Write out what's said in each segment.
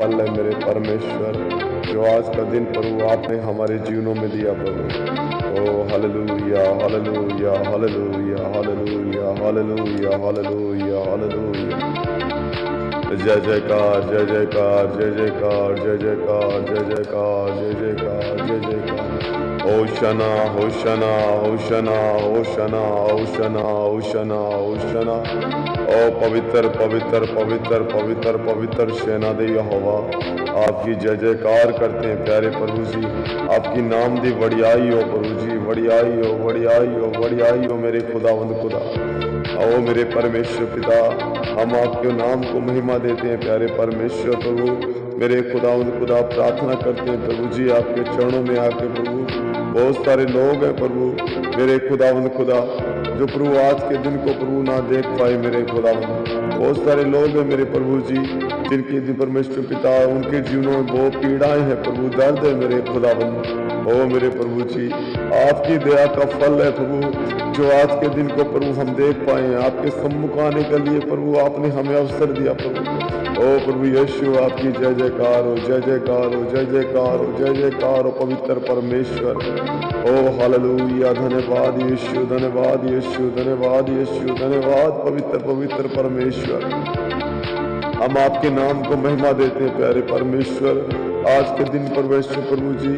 फल है मेरे परमेश्वर, जो आज का दिन प्रभु आपने हमारे जीवनों में दिया प्रभु। ओ hallelujah hallelujah hallelujah hallelujah hallelujah hallelujah hallelujah. जय जयकार जय जयकार जय जयकार जय जयकार जय जयकार जय जयकार जय जयकार। Hoshana Hoshana Hoshana Hoshana Hoshana Hoshana Hoshana. ओ पवित्र पवित्र पवित्र पवित्र पवित्र सेना दे यहोवा, आपकी जय जयकार करते हैं प्यारे प्रभु जी। आपकी नाम दी बढ़ियाई हो प्रभु जी, बढ़ियाई हो बढ़ियाई हो बढ़ियाई हो मेरे खुदावंद खुदा। आओ मेरे परमेश्वर पिता, हम आपके नाम को महिमा देते हैं प्यारे परमेश्वर प्रभु। मेरे खुदावंद खुदा प्रार्थना करते हैं प्रभु जी आपके चरणों में आके प्रभु। बहुत सारे लोग हैं प्रभु मेरे खुदावंद खुदा, जो प्रभु आज के दिन को प्रभु ना देख पाए मेरे खुदावंद। बहुत सारे लोग हैं मेरे प्रभु जी, जिनके दिन परमेश्वर पिता उनके जीवनों में बहुत पीड़ाएं हैं प्रभु, दर्द है मेरे खुदावंद। ओ मेरे प्रभु जी, आपकी दया का फल है प्रभु, जो आज के दिन को प्रभु हम देख पाए। आपके सम्मुख आने के लिए प्रभु आपने हमें अवसर दिया प्रभु। ओ प्रभु यीशु, आपकी जय जयकार हो जय जयकार हो जय जयकार हो जय जयकार हो पवित्र परमेश्वर। ओ हालेलुया, धन्यवाद यीशु धन्यवाद यीशु धन्यवाद यीशु धन्यवाद पवित्र पवित्र परमेश्वर। हम आपके नाम को महिमा देते हैं प्यारे परमेश्वर। आज के दिन परमेश्वर प्रभु जी,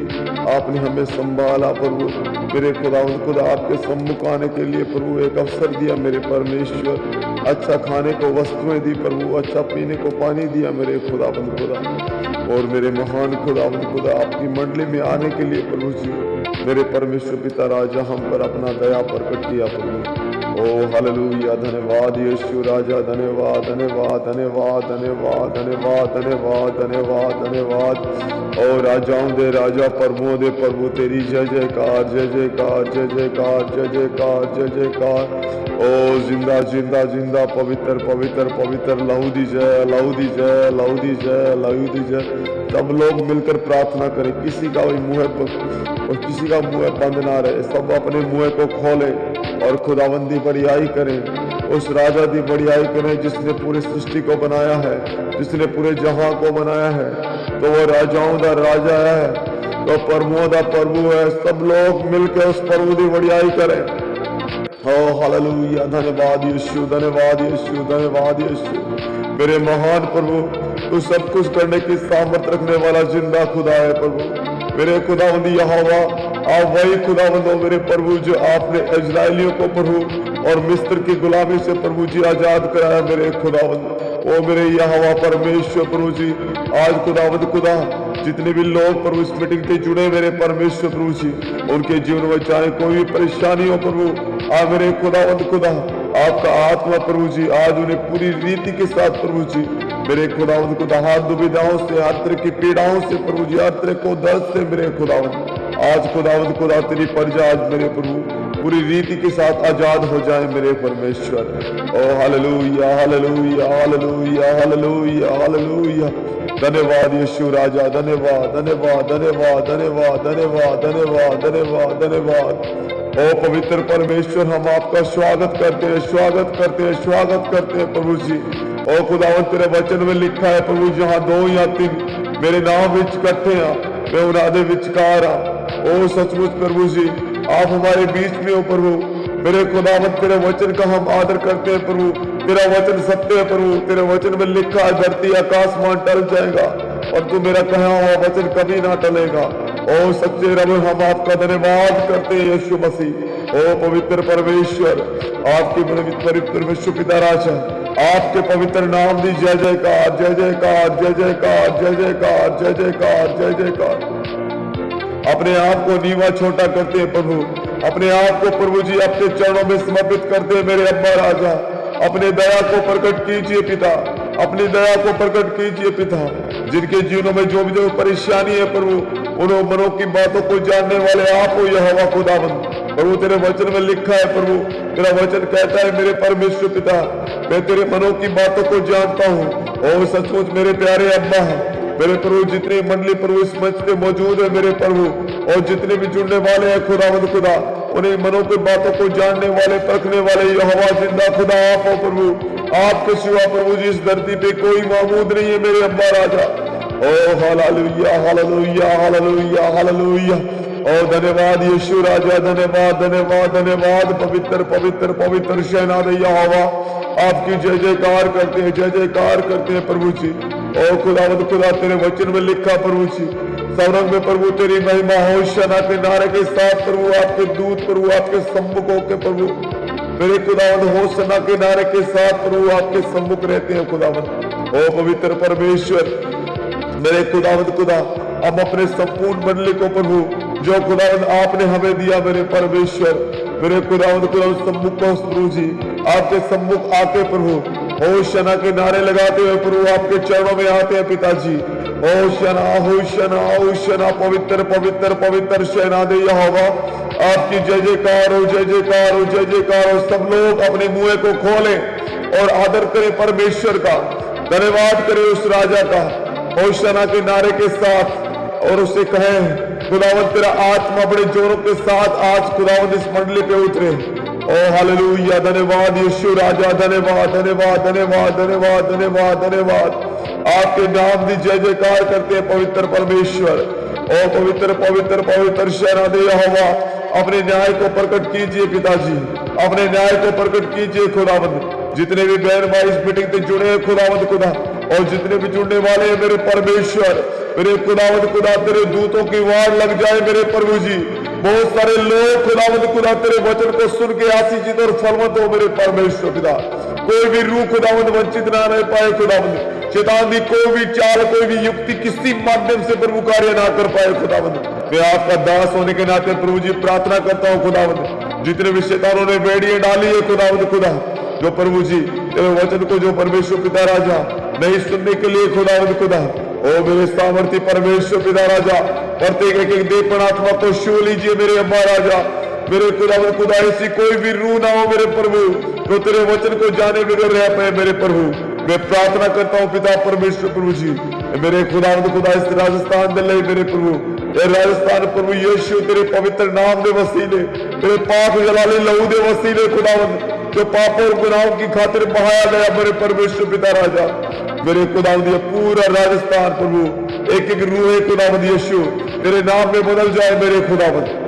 आपने हमें संभाला प्रभु। मेरे खुदावंद खुदा आपके सम्मुख आने के लिए प्रभु एक अवसर दिया मेरे परमेश्वर। अच्छा खाने को वस्तुएं दी प्रभु, अच्छा पीने को पानी दिया मेरे खुदावंद खुदा। और मेरे महान खुदावंद खुदा, आपकी मंडली में आने के लिए प्रभु जी मेरे परमेश्वर पिता राजा हम पर अपना दया प्रकट किया प्रभु। ओ हालेलुया, धन्यवाद यीशु राजा, धन्यवाद धन्यवाद धन्यवाद धन्यवाद धन्यवाद धन्यवाद धन्यवाद धन्यवाद। ओ राजाओं दे राजा, प्रभुओं दे प्रभु, तेरी जय जयकार जय जयकार जय जयकार जय जयकार जय जयकार। ओ जिंदा जिंदा जिंदा पवित्र पवित्र पवित्र, लहू दी जय लहू दी जय लहू दी जय लहू दी जय। सब लोग मिलकर प्रार्थना करें, किसी का मुंह और किसी का मुंह बंद ना रहे, सब अपने मुंह को खोले और खुदावंदी बढ़ियाई करें। उस राजा की बढ़ियाई करें जिसने पूरी सृष्टि को बनाया है, जिसने पूरे जहां को बनाया है। तो वो राजाओं का राजा है, तो प्रभुओं का प्रभु है। सब लोग मिलकर उस प्रभु की बढ़ियाई करें। हो हालेलुया, धन्यवाद यीशु धन्यवाद यीशु धन्यवाद यीशु। मेरे महान प्रभु, तू सब कुछ करने की सामर्थ रखने वाला जिंदा खुदा है प्रभु। मेरे खुदावंद यहोवा, आप वही खुदावंद हो मेरे प्रभु, जो आपने इजराइलियों को प्रभु और मिस्र की गुलामी से प्रभु जी आजाद कराया मेरे खुदावंद। ओ मेरे यहोवा परमेश्वर प्रभु जी, आज खुदावंद खुदा जितने भी लोग प्रभु इस मीटिंग से जुड़े मेरे परमेश्वर प्रभु जी, उनके जीवन में चाहे कोई भी परेशानी हो प्रभु, आज मेरे खुदावंद खुदा आपका आत्मा प्रभु जी आज उन्हें पूरी रीति के साथ प्रभु जी मेरे खुदावंद खुदा हर दुविधाओं से, हर तरह की पीड़ाओं से प्रभु जी, हर तरह को दर्द से मेरे खुदावंद आज खुदावंद खुदा तेरी प्रजा आज मेरे प्रभु पूरी रीति के साथ आजाद हो जाए मेरे परमेश्वर। ओ hallelujah hallelujah hallelujah hallelujah hallelujah. धन्यवाद यीशु राजा, धन्यवाद धन्यवाद धन्यवाद धन्यवाद धन्यवाद धन्यवाद धन्यवाद धन्यवाद। ओ पवित्र परमेश्वर, हम आपका स्वागत करते हैं स्वागत करते हैं स्वागत करते हैं प्रभु जी। ओ खुदावंद, तेरे वचन में लिखा है प्रभु, जहाँ दो या तीन मेरे नाम विच इकट्ठे हैं, मैं उन्हां विचकार हाँ। ओ सचमुच प्रभु जी, आप हमारे बीच में हो प्रभु। मेरे खुदावंद, तेरे वचन का हम आदर करते हैं प्रभु। तेरा वचन सत्य है प्रभु। तेरे वचन में लिखा है धरती आकाशमान टल जाएगा और तू मेरा कहा हुआ वचन कभी ना टलेगा। ओ सच्चे रब, हम आपका धन्यवाद करते हैं यीशु मसीह। ओ पवित्र परमेश्वर, आपके पवित्र विश्व पिता राजा, आपके पवित्र नाम दी जय जयकार जय जयकार जय जयकार जय जयकार जय जयकार जय जयकार। अपने आप को नीवा छोटा करते हैं प्रभु, अपने आप को प्रभु जी आपके चरणों में समर्पित करते हैं मेरे अब्बा राजा। अपने दया को प्रकट कीजिए पिता, अपनी दया को प्रकट कीजिए पिता। जिनके जीवनों में जो भी परेशानी है प्रभु, उन मनों की बातों को जानने वाले आप हो यहोवा खुदावंद। प्रभु तेरे वचन में लिखा है प्रभु, तेरा वचन कहता है मेरे परमेश्वर पिता, मैं तेरे मनों की बातों को जानता हूँ। और सचमुच मेरे प्यारे अब्बा है मेरे प्रभु, जितने मंडली प्रभु इस मंच पे मौजूद है मेरे प्रभु, और जितने भी जुड़ने वाले हैं खुदावंद खुदा, उन्हें मनों की बातों को जानने वाले, परखने वाले यहोवा जिंदा खुदा आप हो प्रभु। आपके सिवा प्रभु जी इस धरती पे कोई मामूद नहीं है मेरे अब्बा राजा। ओ हालेलुया हालेलुया हालेलुया हालेलुया। ओ धन्यवाद यीशु राजा, धन्यवाद धन्यवाद धन्यवाद। पवित्र पवित्र पवित्र शहनाद यहोवा, आपकी जय जयकार करते हैं, जय जयकार करते हैं प्रभु जी। ओ खुदावंद खुदा, तेरे वचन में लिखा प्रभु जी, सर्वरंग में प्रभु तेरी महिमा हो शना के नारे के साथ प्रभु, आपके दूत प्रभु आपके सम्मुख होके प्रभु मेरे खुदावंद हो सना के नारे के साथ प्रभु आपके सम्मुख रहते हैं खुदावंद। ओ पवित्र परमेश्वर मेरे खुदावंद खुदा, हम अपने संपूर्ण मंडली को प्रभु जो खुदावंद आपने हमें दिया मेरे परमेश्वर, मेरे खुदावंद खुदा सम्मुख को प्रभु जी आपके सम्मुख आके प्रभु होशना के नारे लगाते हुए प्रभु आपके चरणों में आते हैं पिताजी। होशना होशना होशना, पवित्र पवित्र पवित्र शहनाद यहोवा, आपकी जय जयकार हो, जय जयकार हो, जय जयकार हो। सब लोग अपने मुंह को खोलें और आदर करें परमेश्वर का, धन्यवाद करें उस राजा का होशना के नारे के साथ, और उसे कहें खुदावंद तेरा आत्मा बड़े जोरों के साथ आज खुदावंद इस मंडली पे उतरे। ओ हालेलुया, धन्यवाद यीशु राजा, धन्यवाद धन्यवाद धन्यवाद धन्यवाद धन्यवाद धन्यवाद। आपके नाम की जय जयकार करते हैं पवित्र परमेश्वर। ओ पवित्र पवित्र पवित्र शहनाद यहोवा, अपने न्याय को प्रकट कीजिए पिताजी, अपने न्याय को प्रकट कीजिए खुदावंद। जितने भी बहन भाई इस मीटिंग से जुड़े हैं खुदावंद खुदा, और जितने भी जुड़ने वाले हैं मेरे परमेश्वर, मेरे खुदावंद खुदा तेरे दूतों की वार लग जाए मेरे प्रभु जी। बहुत सारे लोग खुदावंद खुदा तेरे वचन को सुन के आशीषित और फलवंत हो मेरे परमेश्वर पिता। कोई भी रूह खुदावंद वंचित ना रह पाए खुदावंद, शैतान की कोई भी चाल कोई भी युक्ति किसी माध्यम से प्रभु कार्य ना कर पाए खुदावंद। मैं आपका दास होने के नाते प्रभु जी प्रार्थना करता हूँ खुदावंद, जितने भी शैतानों ने बेड़ियां डाली है खुदावंद खुदा, जो प्रभु जी तेरे वचन को जो परमेश्वर पिता राजा नहीं सुनने के लिए खुदावंद खुदा, ओ मेरे सामर्थ्य परमेश्वर पिता राजा, प्रत्येक एक एक देवपन आत्मा को छू लीजिए मेरे अब्बा राजा। मेरे खुदावंद खुदा, ऐसी कोई भी रूह ना हो मेरे प्रभु जो तेरे वचन को जाने बगैर रह पाए मेरे प्रभु। मैं प्रार्थना करता हूँ पिता परमेश्वर प्रभु जी, मेरे खुदावंद खुदा इस राजस्थान दे मेरे प्रभु, ये राजस्थान प्रभु यीशु तेरे पवित्र नाम दे वसीले, तेरे पाक जलाले लहू दे वसीले खुदावंद, जो पापों और गुनाहों की खातिर बहाया गया मेरे परमेश्वर पिता राजा। मेरे खुदावंद ये पूरा राजस्थान प्रभु एक एक रूह है खुदावंद यीशु तेरे नाम में बदल जाए मेरे खुदावंद।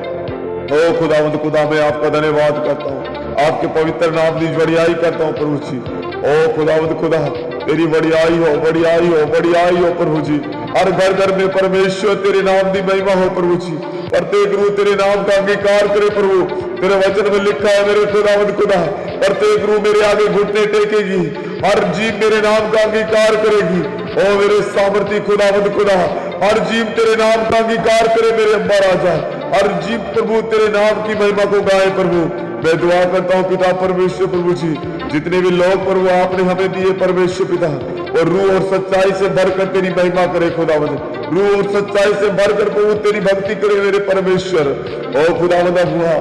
ओ खुदावंद खुदा, मैं आपका धन्यवाद करता हूँ, आपके पवित्र नाम की बड़ियाई करता हूँ प्रभु जी। ओ खुदावंद खुदा, तेरी बड़ियाई हो, बड़ियाई हो, बड़ियाई हो प्रभु जी। हर घर घर में परमेश्वर तेरे नाम की महिमा हो प्रभु जी। प्रत्येक रूह तेरे नाम का अंगीकार करे प्रभु, तेरे वचन में लिखा है मेरे खुदावंद खुदा, प्रत्येक रूह मेरे आगे घुटने टेकेगी, हर जीव मेरे नाम का अंगीकार करेगी। ओ मेरे सामर्थ्य खुदावंद खुदा, हर जीव तेरे नाम का अंगीकार करे मेरे अब्बा राजा, हर जीव प्रभु तेरे नाम की महिमा को गाए प्रभु। मैं दुआ करता हूँ पिता परमेश्वर प्रभु जी, जितने भी लोग प्रभु आपने हमें दिए परमेश्वर पिता, और रूह और सच्चाई से भरकर तेरी महिमा करे खुदावंद, रूह और सच्चाई से भरकर प्रभु तेरी भक्ति करे मेरे परमेश्वर। ओ खुदावंद हुआ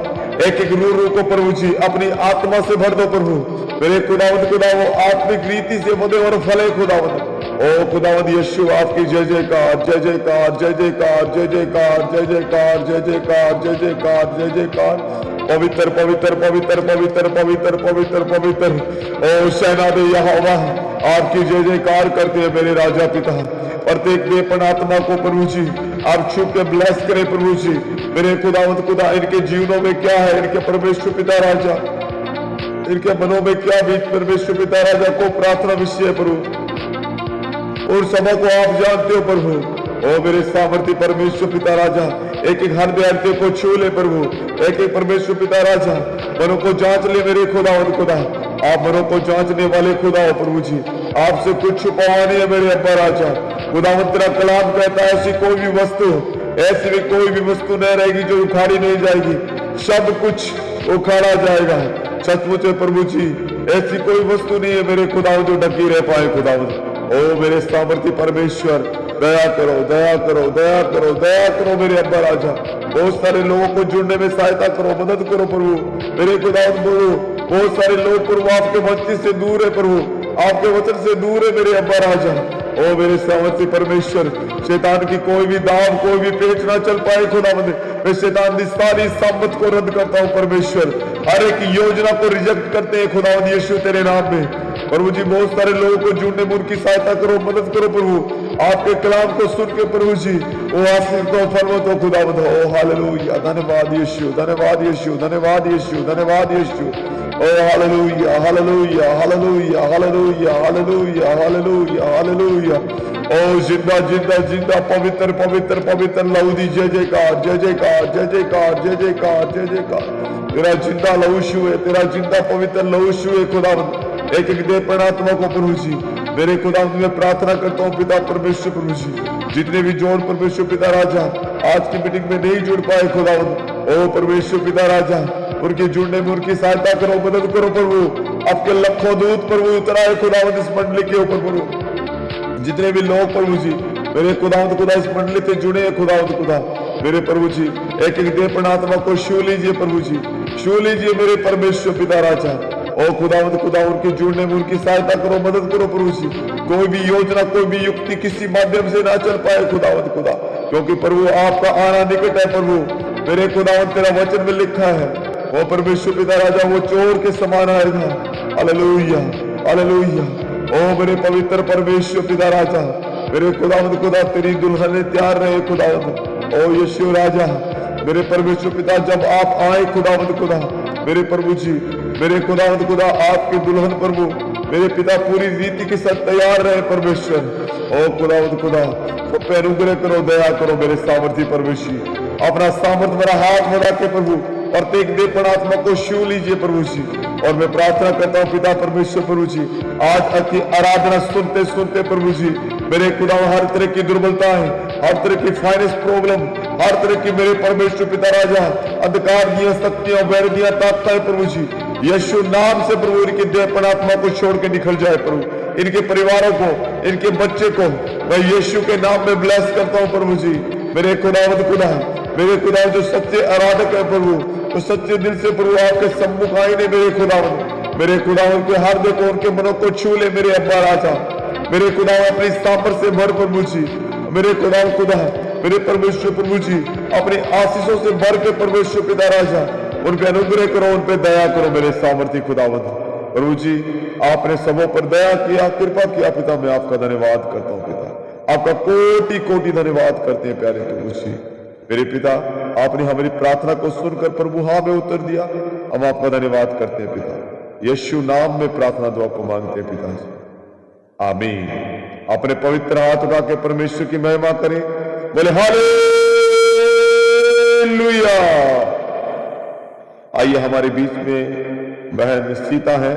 एक एक रूह को प्रभु जी अपनी आत्मा से भर दो प्रभु मेरे खुदावंद खुदा, वो आत्मिक रीति से बदे और फले खुदावंद। ओ खुदावंद यीशु, आपकी जय जयकार, जय जयकार, जय जयकार, जय जयकार, जय जयकार, जय जयकार, जय जयकार, जय जयकार। पवित्र पवित्र पवित्र पवित्र पवित्र पवित्र पवित्र ओ शहनाद यहोवा, आपकी जय जयकार करते हैं मेरे राजा पिता। प्रत्येक बेपन आत्मा को प्रभु जी आप छू के ब्लेस करें प्रभु जी मेरे खुदावंद खुदा। इनके जीवनों में क्या है, इनके परमेश्वर पिता राजा, इनके मनों में क्या भी परमेश्वर पिता राजा को प्रार्थना विषय प्रभु, और सभा को आप जानते हो प्रभु। ओ मेरे सामर्थ्य परमेश्वर पिता राजा, एक एक हृदय को छू ले प्रभु, एक एक परमेश्वर पिता राजा मनों को जांच ले मेरे खुदावंद खुदा। आप मनों को जांचने वाले खुदा हो प्रभु जी, आपसे कुछ छुपावा नहीं है मेरे अब्बा राजा। खुदावंद तेरा कलाम कहता है ऐसी कोई भी वस्तु, ऐसी भी कोई भी वस्तु नहीं रहेगी जो उखाड़ी नहीं जाएगी, सब कुछ उखाड़ा जाएगा। सचमुच है प्रभु जी, ऐसी कोई वस्तु नहीं है मेरे खुदावंद जो ढकी रह पाए खुदावंद। ओ मेरे सामर्थ्य परमेश्वर, दया करो, दया करो, दया करो, दया करो मेरे अब्बा राजा। बहुत सारे लोगों को जुड़ने में सहायता करो, मदद करो प्रभु मेरे खुदावंद प्रभु। बहुत सारे लोग प्रभु आपके वचन से दूर है प्रभु, आपके वचन से दूर है मेरे अब्बा राजा। ओ मेरे सामर्थ्य परमेश्वर, शैतान की कोई भी दाव कोई भी पेच ना चल पाए खुदावंद। मैं शैतान की सारी सामत को रद्द करता हूँ परमेश्वर, हर एक योजना को रिजेक्ट करते हैं खुदावंद यीशु तेरे नाम में प्रभु जी। बहुत सारे लोगों को जुड़ने में उनकी सहायता करो, मदद करो प्रभु आपके कलाम को सुन के प्रभु जी वो आशीष दो, फल दो खुदावंद। ओ हालेलुया, धन्यवाद यीशु, धन्यवाद यीशु, धन्यवाद यीशु, धन्यवाद यीशु। ओ hallelujah, hallelujah, hallelujah, hallelujah, hallelujah, hallelujah, hallelujah. ओ जिंदा जिंदा जिंदा पवित्र पवित्र पवित्र लहू दी जय जयकार, जय जयकार, जय जयकार, जय जयकार, जय जयकार। तेरा जिंदा लहू शू है, तेरा जिंदा पवित्र लहू शू है खुदावंद। एक एक दे परमात्मा को प्रभु जी। मेरे खुदावंद में प्रार्थना करता हूँ पिता परमेश्वर प्रभु जी, जितने भी जोड़ परमेश्वर पिता राजा आज की मीटिंग में नहीं जुड़ पाए खुदावंद, ओ परमेश्वर पिता राजा उनके जुड़ने में उनकी सहायता करो, मदद करो प्रभु। आपके लाखों दूत प्रभु उतराए खुदावंद इस मंडली के ऊपर प्रभु। जितने भी लोग प्रभु जी मेरे खुदावंद खुदा इस मंडली से जुड़े हैं खुदावंद खुदा, मेरे प्रभु जी एक एक दे परमात्मा को छू लीजिए प्रभु जी, छू लीजिए मेरे परमेश्वर पिता राजा। ओ खुदावंद खुदा उनके जुड़ने में उनकी सहायता करो, मदद करो प्रभु जी। कोई भी योजना कोई भी युक्ति किसी माध्यम से ना चल पाए खुदावंद खुदा, क्योंकि प्रभु आपका आना निकट है प्रभु। मेरे खुदावंद तेरा वचन में लिखा है वो परमेश्वर पिता राजा वो चोर के समान आएगा। Hallelujah, hallelujah. ओ मेरे पवित्र परमेश्वर पिता राजा, मेरे खुदावंद खुदा तेरी दुल्हन तैयार रहे खुदावंद। ओ यीशु राजा मेरे परमेश्वर पिता जब आप आए खुदावंद खुदा, मेरे प्रभु जी मेरे खुदावंद खुदा आपके दुल्हन प्रभु मेरे पिता पूरी रीति के साथ तैयार रहे परमेश्वर। ओ खुदावंद खुदा सब पे अनुग्रह करो, दया करो मेरे सामर्थी परमेश्वर। अपना सामर्थ मेरा हाथ बढ़ा के प्रभु प्रत्येक दे परमात्मा को छू लीजिए प्रभु जी। और मैं प्रार्थना करता हूँ पिता परमेश्वर प्रभु जी आज की आराधना सुनते सुनते प्रभु जी मेरे खुदा हर तरह की दुर्बलता है, हर तरह की फाइनेंस प्रॉब्लम, हर तरह की मेरे परमेश्वर पिता राजा अंधकार दिया शक्तियां बैर दिया ताकता प्रभु जी यीशु नाम से प्रभु इनके देह परमात्मा को छोड़ के निकल जाए प्रभु। इनके परिवारों को, इनके बच्चे को मैं यीशु के नाम में ब्लेस करता हूँ प्रभु जी। मेरे खुदावंद खुदा, मेरे खुदा जो सच्चे आराधक है प्रभु, तो सच्चे दिल से प्रभु आपके सम्मुख आए ने मेरे खुदावंद। मेरे खुदावंद के हृदय को उनके मनों को छू ले मेरे अब्बा राजा। मेरे खुदा अपनी सामर्थ से भर प्रभु जी, मेरे खुदा मेरे परमेश्वर प्रभु जी अपनी आशीषों से भर के परमेश्वर पिता राजा उन पे अनुग्रह करो, उन पे दया करो मेरे सामर्थी खुदावंद। प्रभु जी आपने सबों पर दया किया, कृपा किया पिता, मैं आपका धन्यवाद करता हूँ पिता, आपका कोटि कोटि धन्यवाद करते हैं प्यारे प्रभु जी। मेरे पिता आपने हमारी प्रार्थना को सुनकर प्रभु हाँ में उत्तर दिया, हम आपका धन्यवाद करते हैं पिता। यीशु नाम में प्रार्थना दुआ को मांगते हैं पिता जी, आमीन। अपने पवित्र हाथ उठा के परमेश्वर की महिमा करें, बोले हालेलुया। आइए हमारे बीच में बहन सीता है,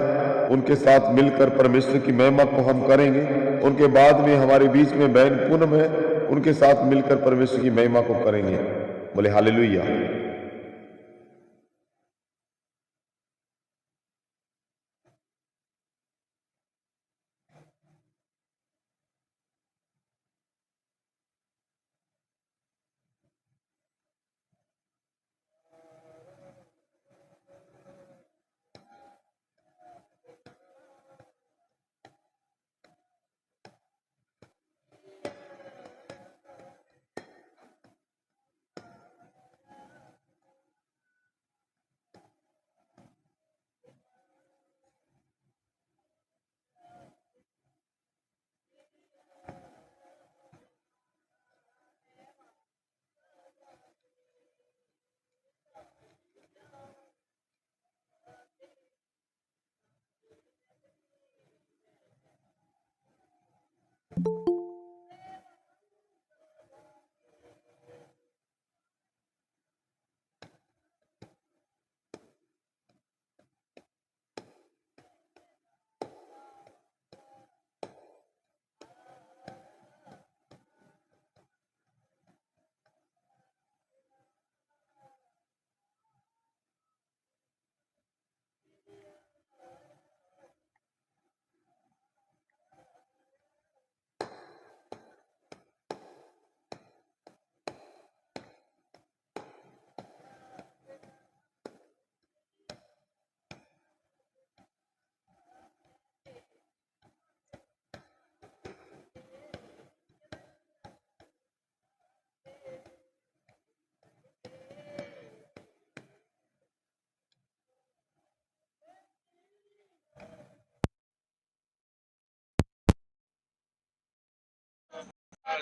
उनके साथ मिलकर परमेश्वर की महिमा को हम करेंगे। उनके बाद में हमारे बीच में बहन पूनम है, उनके साथ मिलकर परमेश्वर की महिमा को करेंगे। बोले हालेलुया।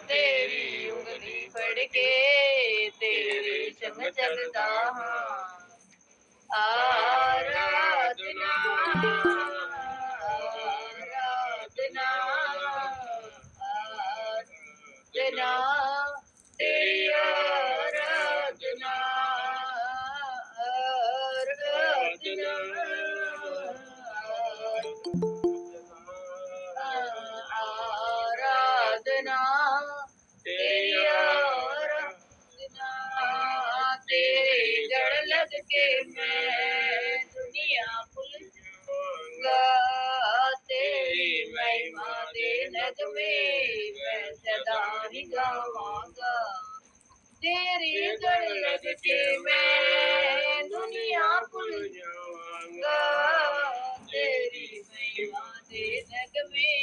तेरी उंगली फड़ के तेरे संग चलता हाँ आराधना आराधना आराधना तेरी आराधना आराधना आराधना तेरी आराधना तेरे जड़ लग के मैं दुनिया भूल जाऊंगा तेरी महिमा दे नगमे मैं सदा ही गावांगा तेरी जड़ लग के मैं दुनिया भूल जाऊंगा तेरी महिमा दे नगमे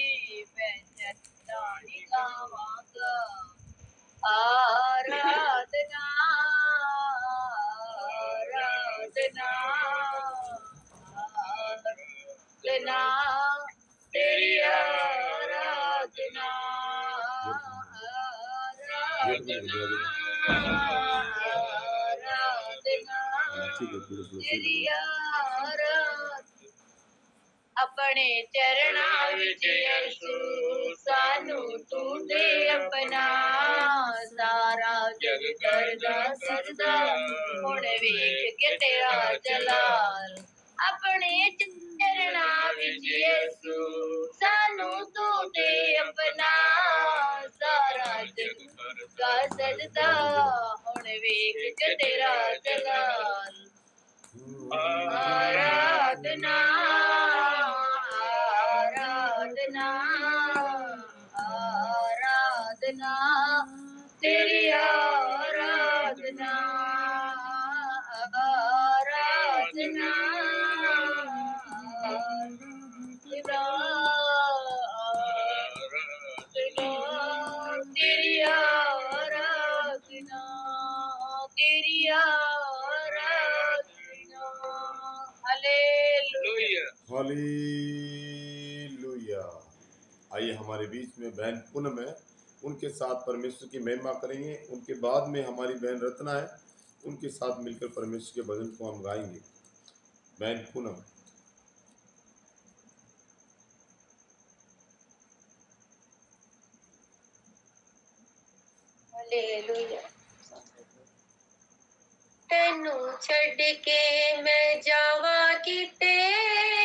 मैं सदा ही गावांगा आराधना आराधना आराधना तेरी आराधना आराधना आराधना तेरी आराधना अपने चरणा विच यीशु सानू तू दे अपना सारा जग करदा सरदा हुण वेख के तेरा जलाल अपने चरणा विच यीशु सानू तू दे अपना सारा जग करदा सरदा हुण वेख के तेरा जलाल आराधना आराधना आराधना तेरी आराधना आराधना आराधना तेरी आराधना तेरी आराधना हालेलुया हालेलुया। आइए हमारे बीच में बहन पूनम है, उनके साथ परमेश्वर की महिमा करेंगे। उनके बाद में हमारी बहन रत्ना है, उनके साथ मिलकर परमेश्वर के भजन को हम गाएंगे। बहन पूनम। हालेलुया। तेनू छड़ के मैं जावा किते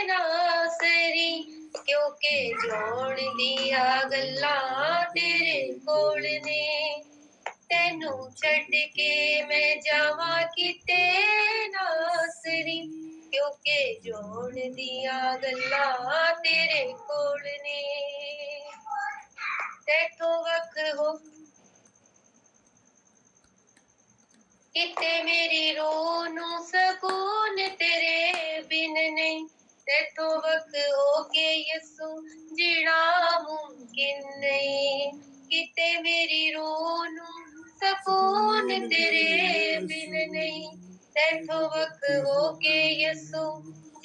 नासरी क्योंकि जोड़ दिया गल्ला तेरे कोल ने तेनू छड़ के मैं जावा किते नासरी क्योंकि जोड़ दिया गल्ला तेरे कोल ने तेथों वख हो किते मेरी रूह नू सकून तेरे बिन नहीं तेथों वख होके यसू जीना मुमकिन नहीं किते मेरी रूह नू सकून तेरे बिन नहीं तेथों वख होके यसू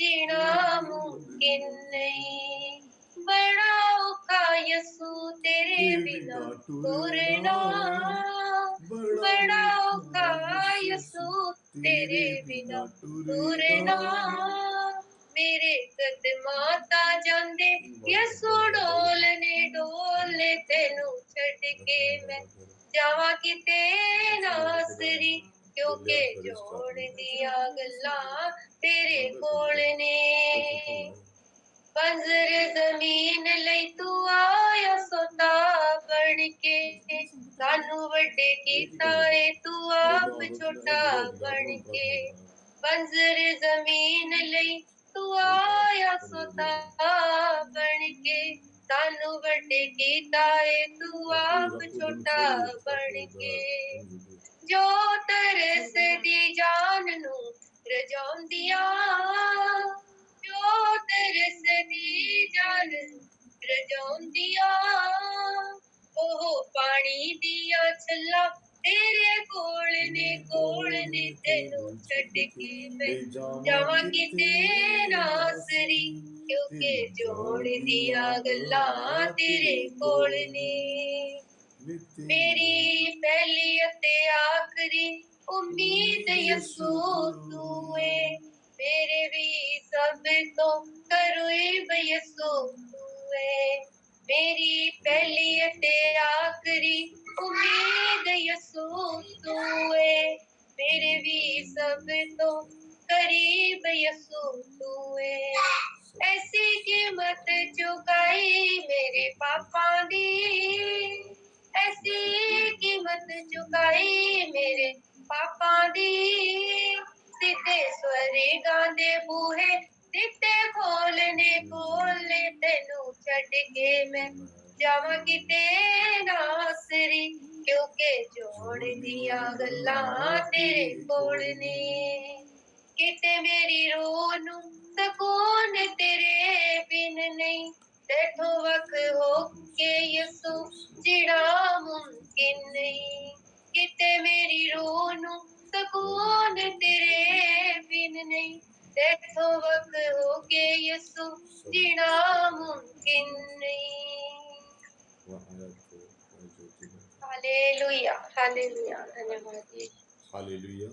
जीना मुमकिन नहीं बड़ा औखा यसू तेरे बिना टुरना बड़ा औखा यसू तेरे बिना टुरना मेरे कदमां ता जांदे यसू डोलने डोलने तेनू छड़ के मैं जावा किते नासरी क्योंकि जोड़ दिया गल्ला तेरे कोल ने बंजर जमीन लई तू आया सोता बन के सानू वड्डे कीता है तू आप छोटा बन के बंजर जमीन लई तू आया सोता बन के सानू वड्डे कीता है तू आप छोटा बन के जो तरस दी जान नू रजाउंदिया जो तरस दी जान रजाउंदिया ओह पानी दिया छल्ला तेरे कोल ने तेनू छड़ के मैं जावां किते नासरी क्योंकि जोड़ दिया गल्ला तेरे कोल ने मेरी पहली अते आखरी उम्मीद यसू तू है, मेरे भी सब तो करीब यसू तू है। मेरी पहली अते आखरी उम्मीद यसू तू है, मेरे भी सब तो करीब यसू तू है। ऐसी कीमत चुकाई मेरे पापा दी, ऐसी कीमत चुकाई मेरे पापा दी। सीधे स्वर्गां दे बूहे दिते खोलने खोलने, तेनू छड्ड के मैं जावां किते नासरी, क्योंकि जोड़ दिया गल्लां तेरे कोल ने। किते मेरी रूह नू सकून तेरे बिन नहीं, तेथों वख हो के यसू जीना मुमकिन नहीं। किते मेरी रूह नू सकून तेरे बिन नहीं, तेथों वख हो के यसू जीना मुमकिन नहीं। हालेलुया हालेलुया, धन्यवाद यीशु। हालेलुया।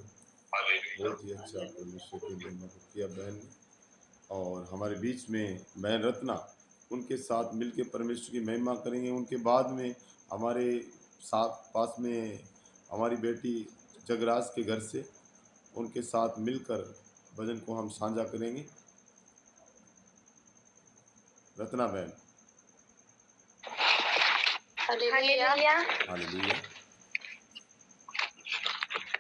बहुत ही अच्छा परमेश्वर की महिमा को किया बहन ने। और हमारे बीच में बहन रत्ना, उनके साथ मिलके परमेश्वर की महिमा करेंगे। उनके बाद में हमारे साथ पास में हमारी बेटी जगराज के घर से उनके साथ मिलकर भजन को हम साझा करेंगे। रत्ना बहन। Hallelujah hallelujah.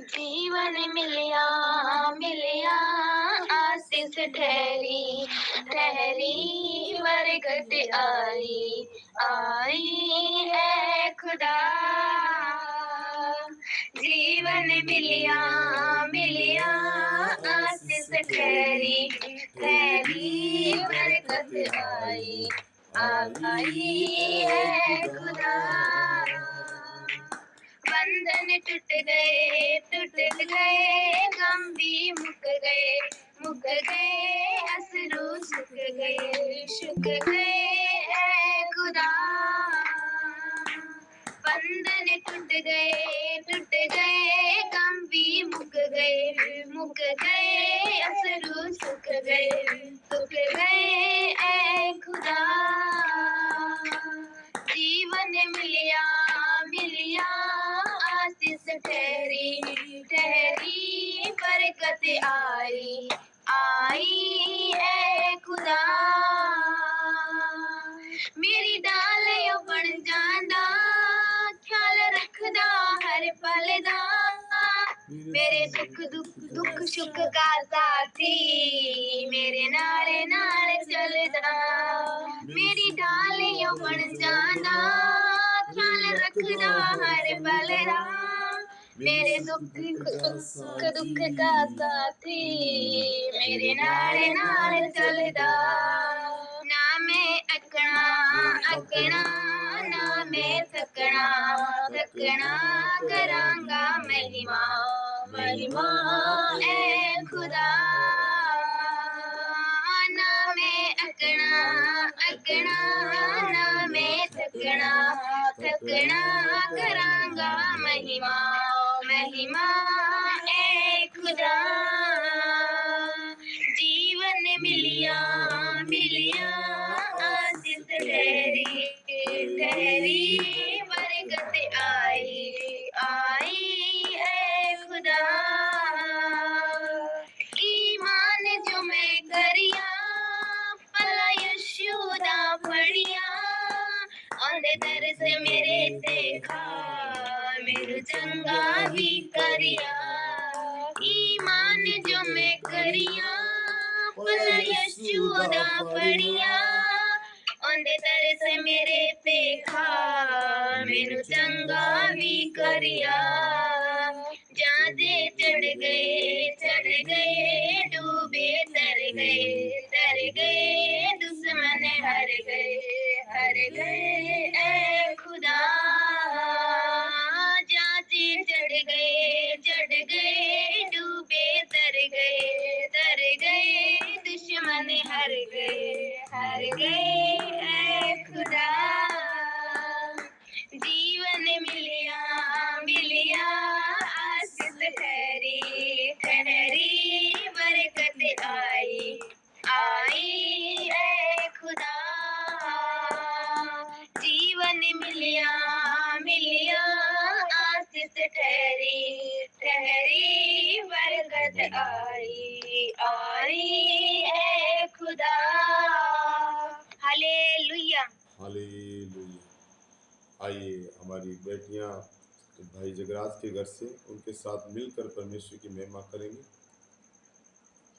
जीवन मिलिया मिलिया आशीष ठहरी ठहरी, बरकत आई आई है खुदा। जीवन मिलिया मिलिया आशीष ठहरी ठहरी, बरकत आई आई है खुदा। बंधन टूट गए गम भी मुक गए असरू सुख गए ऐ खुदा। बंधन टूट गए गम भी मुक गए असरू सुख गए ऐ खुदा। जीवन मिलिया मिलिया आशीष ठहरी ठहरी, बरकत आई आई है खुदा। मेरी डाल बन जांदा, ख्याल रखदा हर पल दा, मेरे दुख सुख का साथी, मेरे नाले नाल चलदा। मेरी डाल बन जांदा, ख्याल रखदा हर पल दा, मेरे दुख का साथी, मेरे नाले नाल चलदा। ना मैं अकना ना मैं थकना करांगा महिमा महिमा ऐ खुदा। ना मैं अकना ना मैं थकना करांगा महिमा महिमा ऐ खुदा। जीवन मिलिया मिलिया आशीष ठहरी ठहरी, बरकत आई आई है खुदा। ईमान जो मैं करिया भला यीशु दा पढ़िया, औंदे दर से मेरे देखा मेरे चंगा भी करिया। ईमान जो मैं करिया भला यीशु दा पढ़िया, औंदे दर से मेरे देखा मेरे चंगा भी करिया। जादे चढ़ गए डूबे तर गए दुश्मन हर गए ऐ खुदा। जादे चढ़ गए डूबे तर गए दुश्मन हर गए ऐ खुदा। जीवन प्रीत ठहरी ठहरी बरकत आई आई है खुदा। हालेलुया। हालेलुया। आइए हमारी बेटियां भाई जगराज के घर से उनके साथ मिलकर परमेश्वर की महिमा करेंगे।